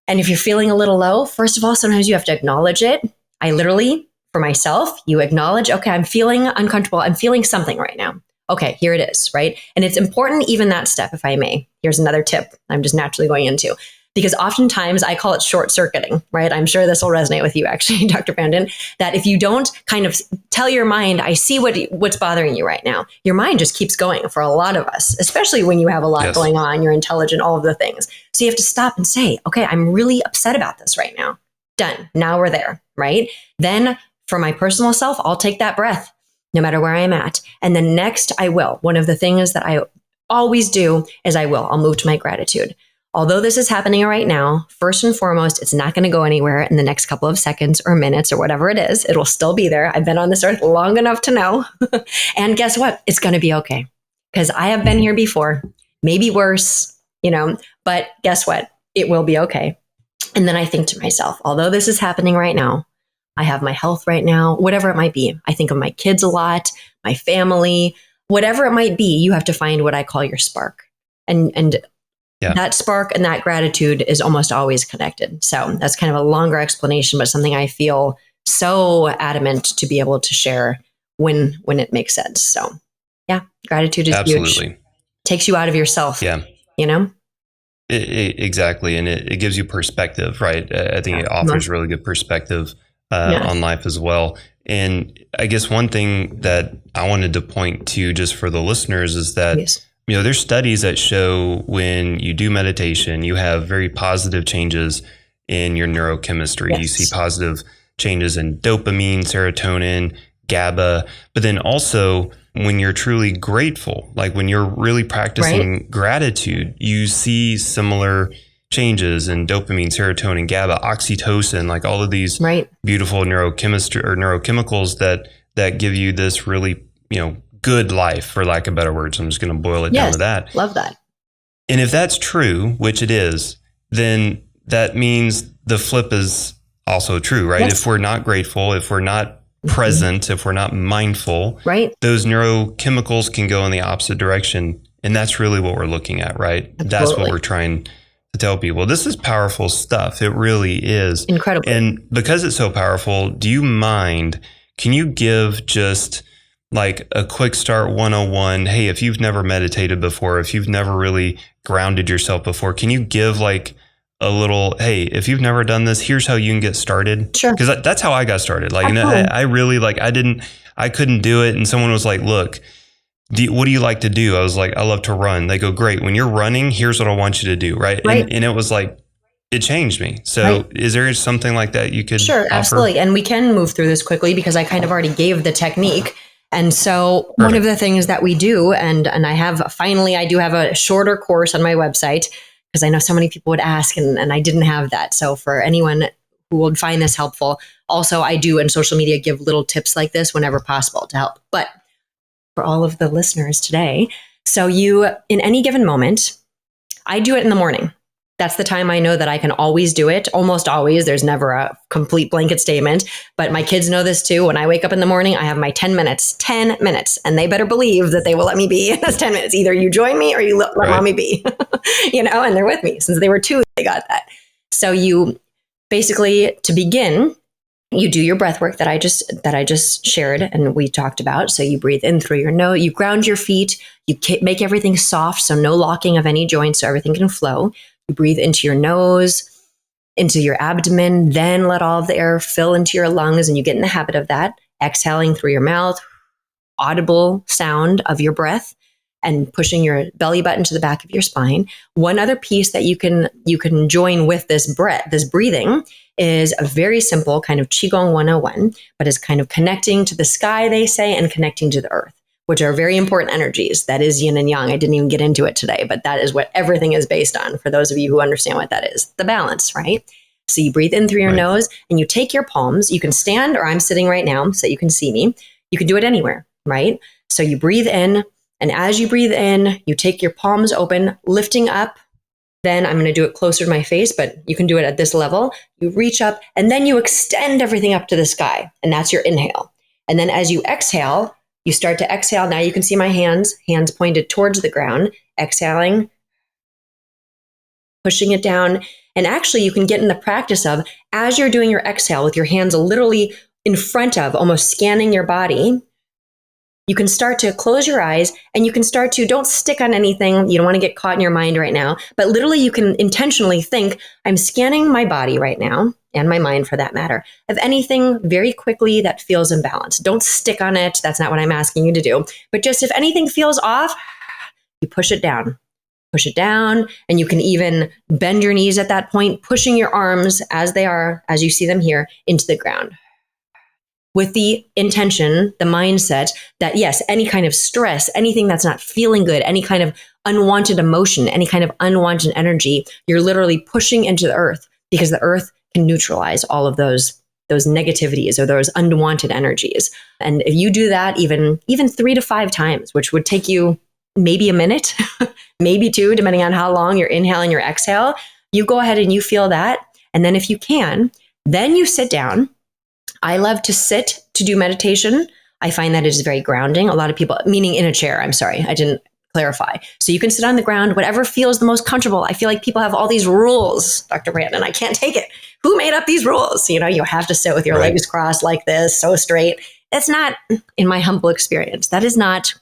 And if you're feeling a little low, first of all, sometimes you have to acknowledge it. I literally, for myself, you acknowledge, okay, I'm feeling uncomfortable. I'm feeling something right now. Okay, here it is, right? And it's important, even that step, if I may. Here's another tip I'm just naturally going into, because oftentimes I call it short circuiting, right? I'm sure this will resonate with you, actually, Dr. Brandon, that if you don't kind of tell your mind, I see what's bothering you right now, your mind just keeps going for a lot of us, especially when you have a lot going on, you're intelligent, all of the things. So you have to stop and say, okay, I'm really upset about this right now. Done. Now we're there, right? Then for my personal self, I'll take that breath, no matter where I'm at. And then next, I will. One of the things that I always do is I'll move to my gratitude. Although this is happening right now, first and foremost, it's not going to go anywhere in the next couple of seconds or minutes or whatever it is. It'll still be there. I've been on this earth long enough to know. And guess what? It's going to be okay. Because I have been here before, maybe worse, but guess what? It will be okay. And then I think to myself, although this is happening right now, I have my health right now, whatever it might be. I think of my kids a lot, my family, whatever it might be, you have to find what I call your spark. And that spark and that gratitude is almost always connected. So that's kind of a longer explanation, but something I feel so adamant to be able to share when it makes sense. So gratitude is huge. Takes you out of yourself. Exactly. And it gives you perspective, right? I think it offers really good perspective on life as well. And I guess one thing that I wanted to point to just for the listeners is that, there's studies that show when you do meditation, you have very positive changes in your neurochemistry. You see positive changes in dopamine, serotonin, GABA, but then also when you're truly grateful, like when you're really practicing gratitude, you see similar changes in dopamine, serotonin, GABA, oxytocin, like all of these beautiful neurochemistry or neurochemicals that give you this really, good life, for lack of better words. I'm just going to boil it down to that. Love that. And if that's true, which it is, then that means the flip is also true, right? If we're not grateful, if we're not present, if we're not mindful, those neurochemicals can go in the opposite direction. And that's really what we're looking at, right? Absolutely. That's what we're trying to tell people. This is powerful stuff. It really is. Incredible. And because it's so powerful, do you mind, can you give just like a quick start 101? Hey, if you've never meditated before, if you've never really grounded yourself before, can you give like a little, hey, if you've never done this, here's how you can get started? Sure. Because that's how I got started. Like, and I really I couldn't do it. And someone was like, look, what do you like to do? I was like, I love to run. They go, great. When you're running, here's what I want you to do. Right. And it was like, it changed me. So Right. is there something like that you could Sure, offer? absolutely. And we can move through this quickly because I kind of already gave the technique. And so one of the things that we do, and I do have a shorter course on my website because I know so many people would ask and I didn't have that. So for anyone who would find this helpful, also I do in social media give little tips like this whenever possible to help. But for all of the listeners today, so you, in any given moment, I do it in the morning. That's the time I know that I can always do it. Almost always. There's never a complete blanket statement, but my kids know this too. When I wake up in the morning, I have my 10 minutes, and they better believe that they will let me be in those 10 minutes. Either you join me or you let mommy be, and they're with me. Since they were 2, they got that. So you basically, to begin, you do your breath work that I just shared and we talked about. So you breathe in through your nose, you ground your feet, you make everything soft, so no locking of any joints, so everything can flow. You breathe into your nose, into your abdomen, then let all of the air fill into your lungs, and you get in the habit of that, exhaling through your mouth, audible sound of your breath, and pushing your belly button to the back of your spine. One other piece that you can join with this breathing is a very simple kind of Qigong 101, but is kind of connecting to the sky, they say, and connecting to the earth, which are very important energies. That is yin and yang. I didn't even get into it today, but that is what everything is based on. For those of you who understand what that is, the balance, right? So you breathe in through your nose and you take your palms. You can stand, or I'm sitting right now so you can see me. You can do it anywhere, right? So you breathe in, and as you breathe in, you take your palms open, lifting up. Then I'm going to do it closer to my face, but you can do it at this level. You reach up and then you extend everything up to the sky. And that's your inhale. And then as you exhale, you start to exhale. Now you can see my hands pointed towards the ground, exhaling, pushing it down. And actually you can get in the practice of, as you're doing your exhale with your hands literally in front of, almost scanning your body, you can start to close your eyes and you can start to, don't stick on anything. You don't want to get caught in your mind right now, but literally you can intentionally think, I'm scanning my body right now, and my mind for that matter, of anything very quickly that feels imbalanced. Don't stick on it. That's not what I'm asking you to do. But just if anything feels off, you push it down, and you can even bend your knees at that point, pushing your arms as they are, as you see them here, into the ground. With the intention, the mindset that yes, any kind of stress, anything that's not feeling good, any kind of unwanted emotion, any kind of unwanted energy, you're literally pushing into the earth, because the earth can neutralize all of those negativities or those unwanted energies. And if you do that even 3 to 5 times, which would take you maybe a minute, maybe 2, depending on how long you're inhaling your exhale, you go ahead and you feel that. And then if you can, then you sit down. I love to sit to do meditation. I find that it is very grounding. A lot of people, meaning in a chair, I'm sorry, I didn't clarify. So you can sit on the ground, whatever feels the most comfortable. I feel like people have all these rules, Dr. Brandon. I can't take it. Who made up these rules? You have to sit with your legs crossed like this, so straight. That's not, in my humble experience, that's not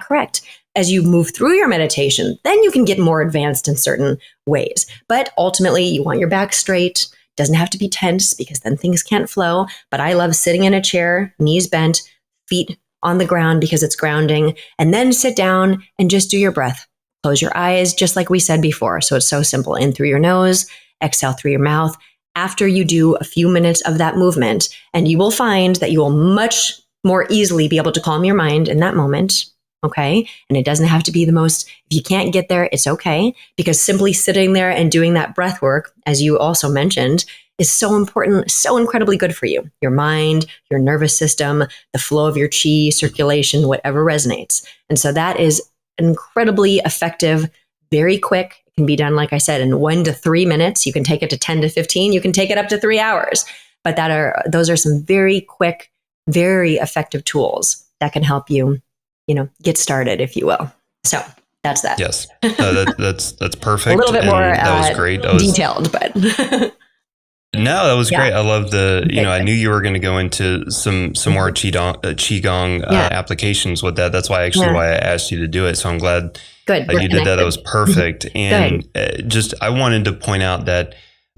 correct. As you move through your meditation, then you can get more advanced in certain ways. But ultimately, you want your back straight. Doesn't have to be tense, because then things can't flow. But I love sitting in a chair, knees bent, feet on the ground, because it's grounding. And then sit down and just do your breath. Close your eyes, just like we said before. So it's so simple. In through your nose, exhale through your mouth. After you do a few minutes of that movement, and you will find that you will much more easily be able to calm your mind in that moment. Okay. And it doesn't have to be the most, if you can't get there, it's okay, because simply sitting there and doing that breath work, as you also mentioned, is so important, so incredibly good for you, your mind, your nervous system, the flow of your chi, circulation, whatever resonates. And so that is incredibly effective, very quick. It can be done, like I said, in 1 to 3 minutes. You can take it to 10 to 15. You can take it up to 3 hours. But those are some very quick, very effective tools that can help you get started, if you will. So that's that. Yes. That's perfect. A little bit more that was great. Detailed, but no, that was great. I love I knew you were going to go into some more Qigong applications with that. That's why I asked you to do it. So I'm glad that you did that. That was perfect. And I wanted to point out that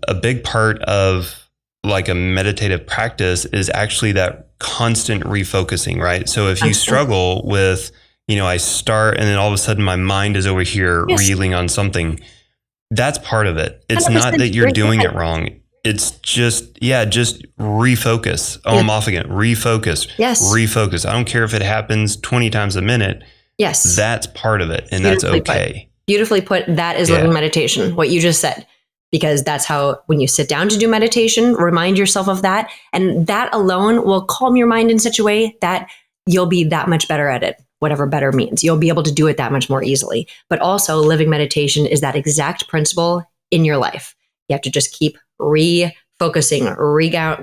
a big part of like a meditative practice is actually that constant refocusing, right? So if you struggle with, I start and then all of a sudden my mind is over here reeling on something, That's part of it. It's 100% not that you're agree. doing it wrong. It's just refocus. Oh, I'm off again. Refocus. Yes. Refocus. I don't care if it happens 20 times a minute. Yes. That's part of it. And that's okay. Beautifully put. That is living meditation, what you just said. Because that's how, when you sit down to do meditation, remind yourself of that. And that alone will calm your mind in such a way that you'll be that much better at it, whatever better means. You'll be able to do it that much more easily. But also, living meditation is that exact principle in your life. You have to just keep refocusing,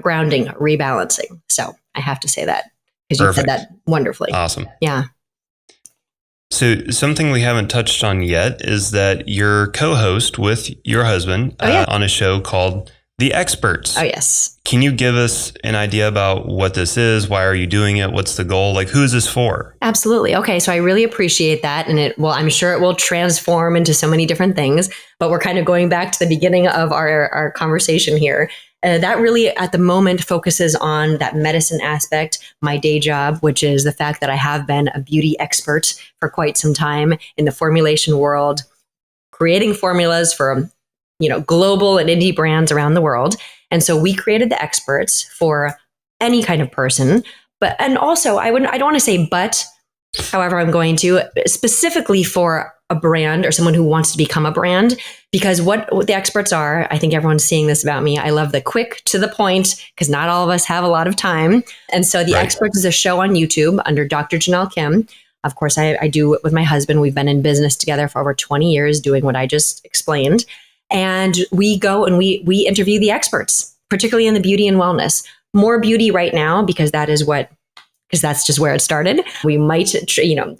grounding, rebalancing. So I have to say that because you said that wonderfully. Awesome. Yeah. So something we haven't touched on yet is that you're co-host with your husband on a show called The Experts. Oh, yes. Can you give us an idea about what this is? Why are you doing it? What's the goal? Like, who is this for? Absolutely. Okay. So I really appreciate that. And I'm sure it will transform into so many different things, but we're kind of going back to the beginning of our conversation here. That really at the moment focuses on that medicine aspect, my day job, which is the fact that I have been a beauty expert for quite some time in the formulation world, creating formulas for, global and indie brands around the world. And so we created the Experts for any kind of person, and also I don't want to say, but however, I'm going to specifically for a brand or someone who wants to become a brand, because what the Experts are, I think everyone's seeing this about me. I love the quick to the point because not all of us have a lot of time. And so the Experts is a show on YouTube under Dr. Janelle Kim. Of course, I do it with my husband. We've been in business together for over 20 years doing what I just explained. And we go and we interview the experts, particularly in the beauty and wellness. More beauty right now because that's just where it started. We might,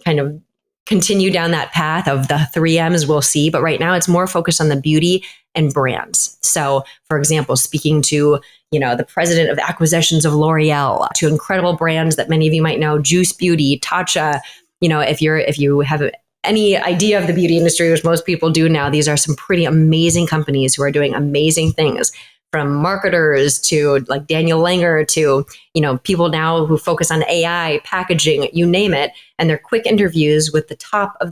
kind of continue down that path of the 3Ms, we'll see. But right now it's more focused on the beauty and brands. So for example, speaking to, the president of acquisitions of L'Oreal, to incredible brands that many of you might know, Juice Beauty, Tatcha, if you have any idea of the beauty industry, which most people do now, these are some pretty amazing companies who are doing amazing things. From marketers to like Daniel Langer to, people now who focus on AI, packaging, you name it. And they're quick interviews with the top of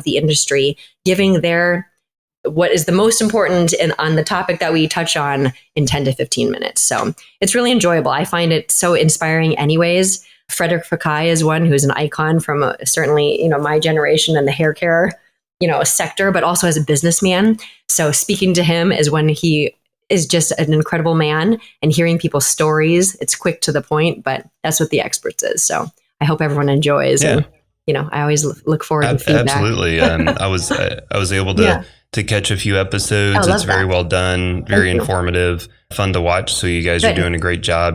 the industry, giving their what is the most important on the topic that we touch on in 10 to 15 minutes. So it's really enjoyable. I find it so inspiring anyways. Frederick Fekkai is one who's an icon from certainly, my generation and the hair care, sector, but also as a businessman. So speaking to him is when he is just an incredible man, and hearing people's stories. It's quick to the point, but that's what the Experts is. So I hope everyone enjoys. Yeah. And, I always look forward to feedback. Absolutely. I was able to catch a few episodes. It's very well done, very informative, fun to watch. So you guys are doing a great job.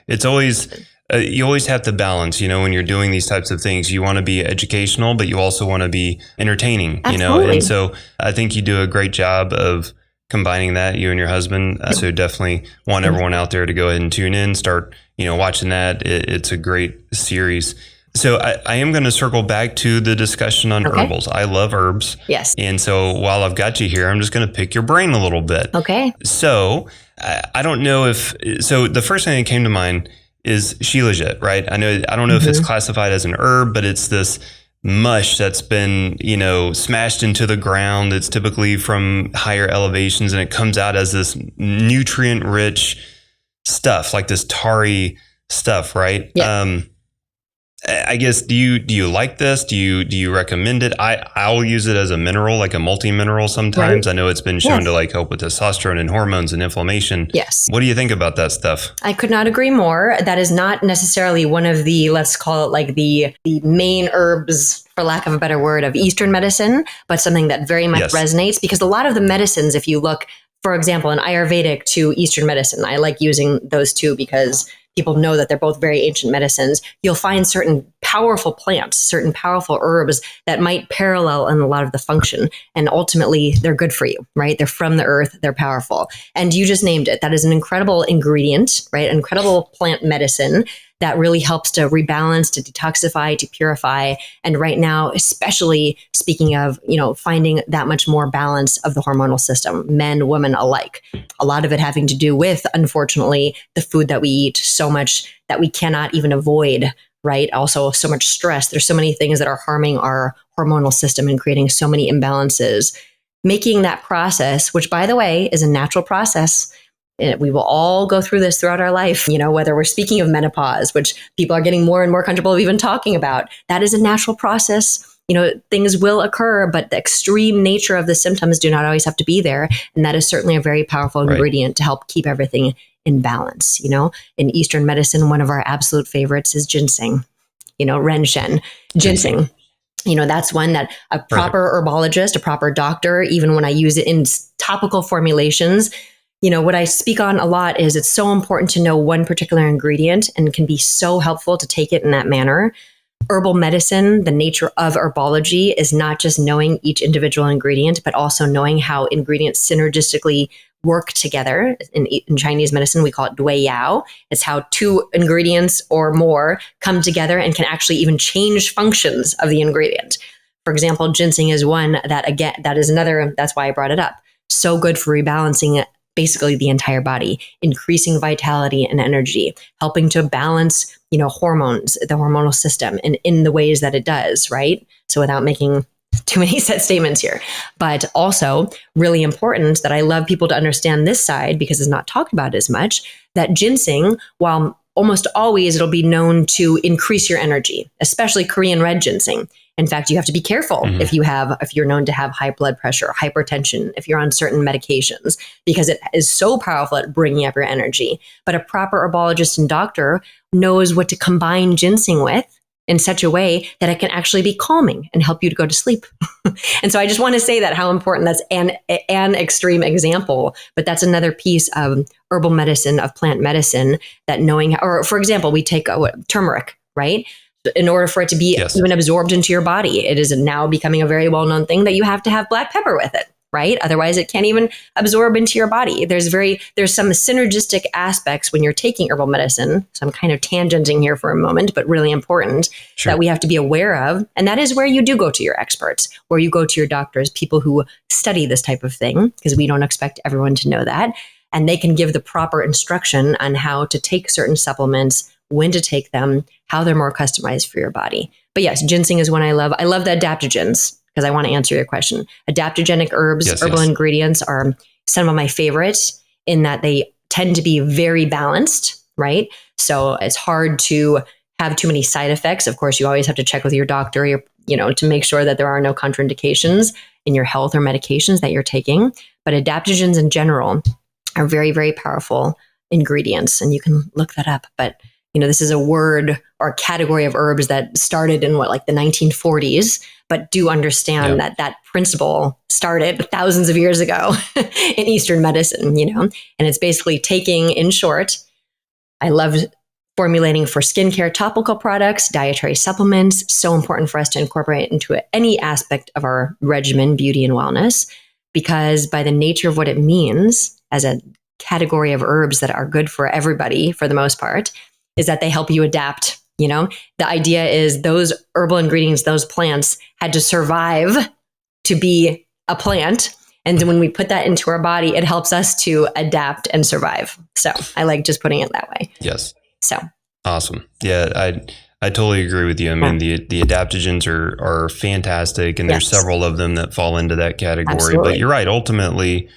It's always, you always have to balance, when you're doing these types of things, you want to be educational, but you also want to be entertaining, and so I think you do a great job of combining that, you and your husband. So definitely want everyone out there to go ahead and tune in, start, watching that. It's a great series. So I am going to circle back to the discussion on herbals. I love herbs. Yes. And so while I've got you here, I'm just going to pick your brain a little bit. Okay. So I don't know so the first thing that came to mind is shilajit, right? I don't know if it's classified as an herb, but it's this mush that's been, smashed into the ground. It's typically from higher elevations, and it comes out as this nutrient rich stuff, like this tarry stuff, right? Yeah. I guess, do you like this? Do you recommend it? I'll use it as a mineral, like a multi-mineral sometimes. Right. I know it's been shown to help with testosterone and hormones and inflammation. Yes. What do you think about that stuff? I could not agree more. That is not necessarily one of the, let's call it like the main herbs, for lack of a better word, of Eastern medicine, but something that very much resonates, because a lot of the medicines, if you look, for example, in Ayurvedic to Eastern medicine, I like using those two because people know that they're both very ancient medicines. You'll find certain powerful plants, certain powerful herbs that might parallel in a lot of the function. And ultimately, they're good for you, right? They're from the earth. They're powerful. And you just named it. That is an incredible ingredient, right? Incredible plant medicine that really helps to rebalance, to detoxify, to purify. And right now, especially speaking of, finding that much more balance of the hormonal system, men, women alike. A lot of it having to do with, unfortunately, the food that we eat, so much that we cannot even avoid, right? Also, so much stress. There's so many things that are harming our hormonal system and creating so many imbalances. making that process, which by the way is a natural process. We will all go through this throughout our life, whether we're speaking of menopause, which people are getting more and more comfortable with even talking about. That is a natural process. Things will occur, but the extreme nature of the symptoms do not always have to be there. And that is certainly a very powerful ingredient to help keep everything in balance. In Eastern medicine, one of our absolute favorites is ginseng, Ren Shen, ginseng. That's one that a proper herbologist, a proper doctor, even when I use it in topical formulations, what I speak on a lot is it's so important to know one particular ingredient and can be so helpful to take it in that manner. Herbal medicine, the nature of herbology is not just knowing each individual ingredient, but also knowing how ingredients synergistically work together. In Chinese medicine, we call it dui yao. It's how two ingredients or more come together and can actually even change functions of the ingredient. For example, ginseng is one that is another, that's why I brought it up. So good for rebalancing basically the entire body, increasing vitality and energy, helping to balance, hormones, the hormonal system in the ways that it does, right? So without making too many set statements here, but also really important that I love people to understand this side because it's not talked about as much, that ginseng, while almost always it'll be known to increase your energy, especially Korean red ginseng. In fact, you have to be careful if you're known to have high blood pressure, hypertension, if you're on certain medications, because it is so powerful at bringing up your energy. But a proper herbologist and doctor knows what to combine ginseng with in such a way that it can actually be calming and help you to go to sleep. And so I just want to say that how important that's an extreme example, but that's another piece of herbal medicine, of plant medicine, that knowing, or for example, we take turmeric, right? In order for it to be even absorbed into your body, it is now becoming a very well-known thing that you have to have black pepper with it, right? Otherwise, it can't even absorb into your body. There's some synergistic aspects when you're taking herbal medicine. So I'm kind of tangenting here for a moment, but really important that we have to be aware of. And that is where you do go to your experts, where you go to your doctors, people who study this type of thing, because we don't expect everyone to know that. And they can give the proper instruction on how to take certain supplements, when to take them, how they're more customized for your body. But yes, ginseng is one I love. I love the adaptogens because I want to answer your question. Adaptogenic herbs, herbal ingredients are some of my favorites in that they tend to be very balanced, right? So it's hard to have too many side effects. Of course, you always have to check with your doctor, to make sure that there are no contraindications in your health or medications that you're taking. But adaptogens in general are very, very powerful ingredients, and you can look that up. But this is a word or category of herbs that started in the 1940s, but do understand that principle started thousands of years ago in Eastern medicine, and it's basically taking, in short, I love formulating for skincare topical products, dietary supplements, so important for us to incorporate into any aspect of our regimen, beauty and wellness, because by the nature of what it means as a category of herbs that are good for everybody, for the most part, is that they help you adapt. The idea is those herbal ingredients, those plants had to survive to be a plant. And when we put that into our body, it helps us to adapt and survive. So I like just putting it that way. Yes. So awesome. Yeah, I totally agree with you. I mean, the adaptogens are fantastic, and there's several of them that fall into that category. Absolutely. But you're right. Ultimately,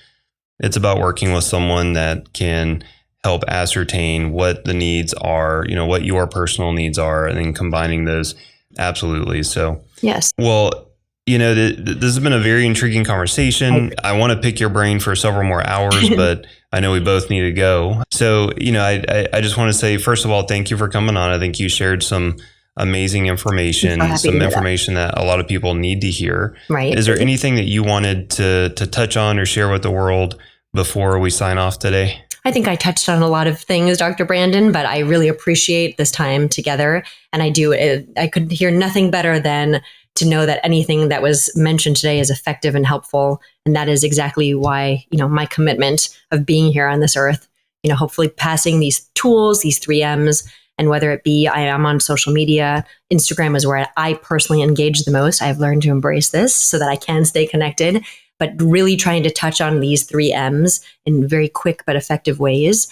it's about working with someone that can help ascertain what the needs are, what your personal needs are, and then combining those. Absolutely. So, yes. Well, this has been a very intriguing conversation. I want to pick your brain for several more hours, but I know we both need to go. So, I just want to say, first of all, thank you for coming on. I think you shared some amazing information, some information that a lot of people need to hear. Right. Is there anything that you wanted to touch on or share with the world before we sign off today? I think I touched on a lot of things, Dr. Brandon, but I really appreciate this time together. And I could hear nothing better than to know that anything that was mentioned today is effective and helpful. And that is exactly why, my commitment of being here on this earth, hopefully passing these tools, these 3Ms, and whether it be I am on social media, Instagram is where I personally engage the most. I've learned to embrace this so that I can stay connected, but really trying to touch on these 3Ms in very quick but effective ways,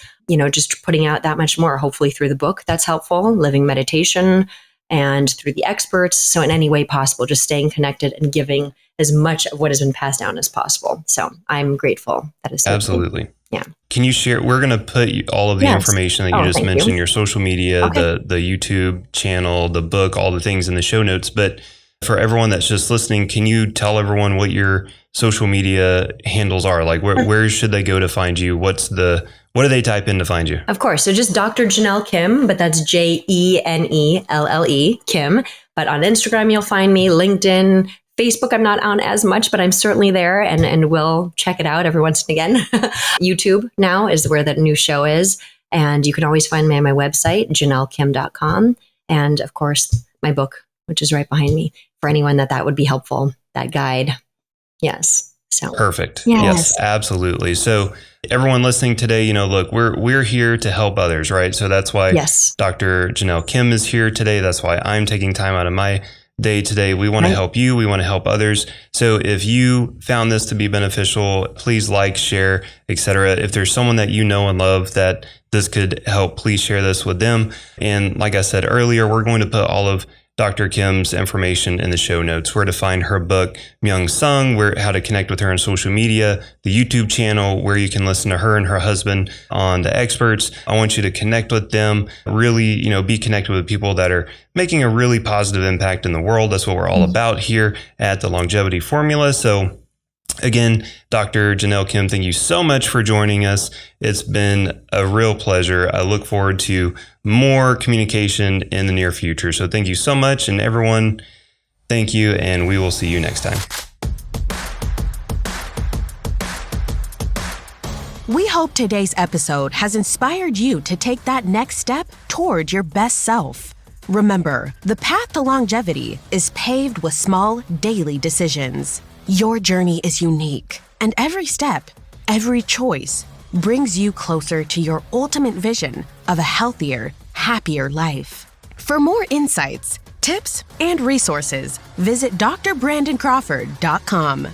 just putting out that much more, hopefully through the book that's helpful, living meditation, and through the experts. So in any way possible, just staying connected and giving as much of what has been passed down as possible. So I'm grateful that is so Absolutely. cool. Yeah. Can you share? We're going to put all of the information that you just mentioned, your social media, the YouTube channel, the book, all the things in the show notes. But for everyone that's just listening, can you tell everyone what your social media handles are? Like where should they go to find you? What do they type in to find you? Of course. So just Dr. Janelle Kim, but that's JENELLE Kim. But on Instagram, you'll find me, LinkedIn, Facebook, I'm not on as much, but I'm certainly there and will check it out every once and again. YouTube now is where that new show is. And you can always find me on my website, janellekim.com. And of course, my book, which is right behind me, for anyone that would be helpful, that guide. Yes. So perfect. Yes, absolutely. So everyone listening today, look, we're here to help others, right? So that's why Dr. Janelle Kim is here today. That's why I'm taking time out of my day today. We want to help you. We want to help others. So if you found this to be beneficial, please like, share, etc. If there's someone that you know and love that this could help, please share this with them. And like I said earlier, we're going to put all of Dr. Kim's information in the show notes, where to find her book, Myung Sung, how to connect with her on social media, the YouTube channel where you can listen to her and her husband on The Experts. I want you to connect with them, really, be connected with people that are making a really positive impact in the world. That's what we're all about here at the Longevity Formula. So again, Dr. Janelle Kim, thank you so much for joining us. It's been a real pleasure. I look forward to more communication in the near future. So thank you so much. And everyone, thank you. And we will see you next time. We hope today's episode has inspired you to take that next step toward your best self. Remember, the path to longevity is paved with small, daily decisions. Your journey is unique, and every step, every choice brings you closer to your ultimate vision of a healthier, happier life. For more insights, tips, and resources, visit drbrandоncrawford.com.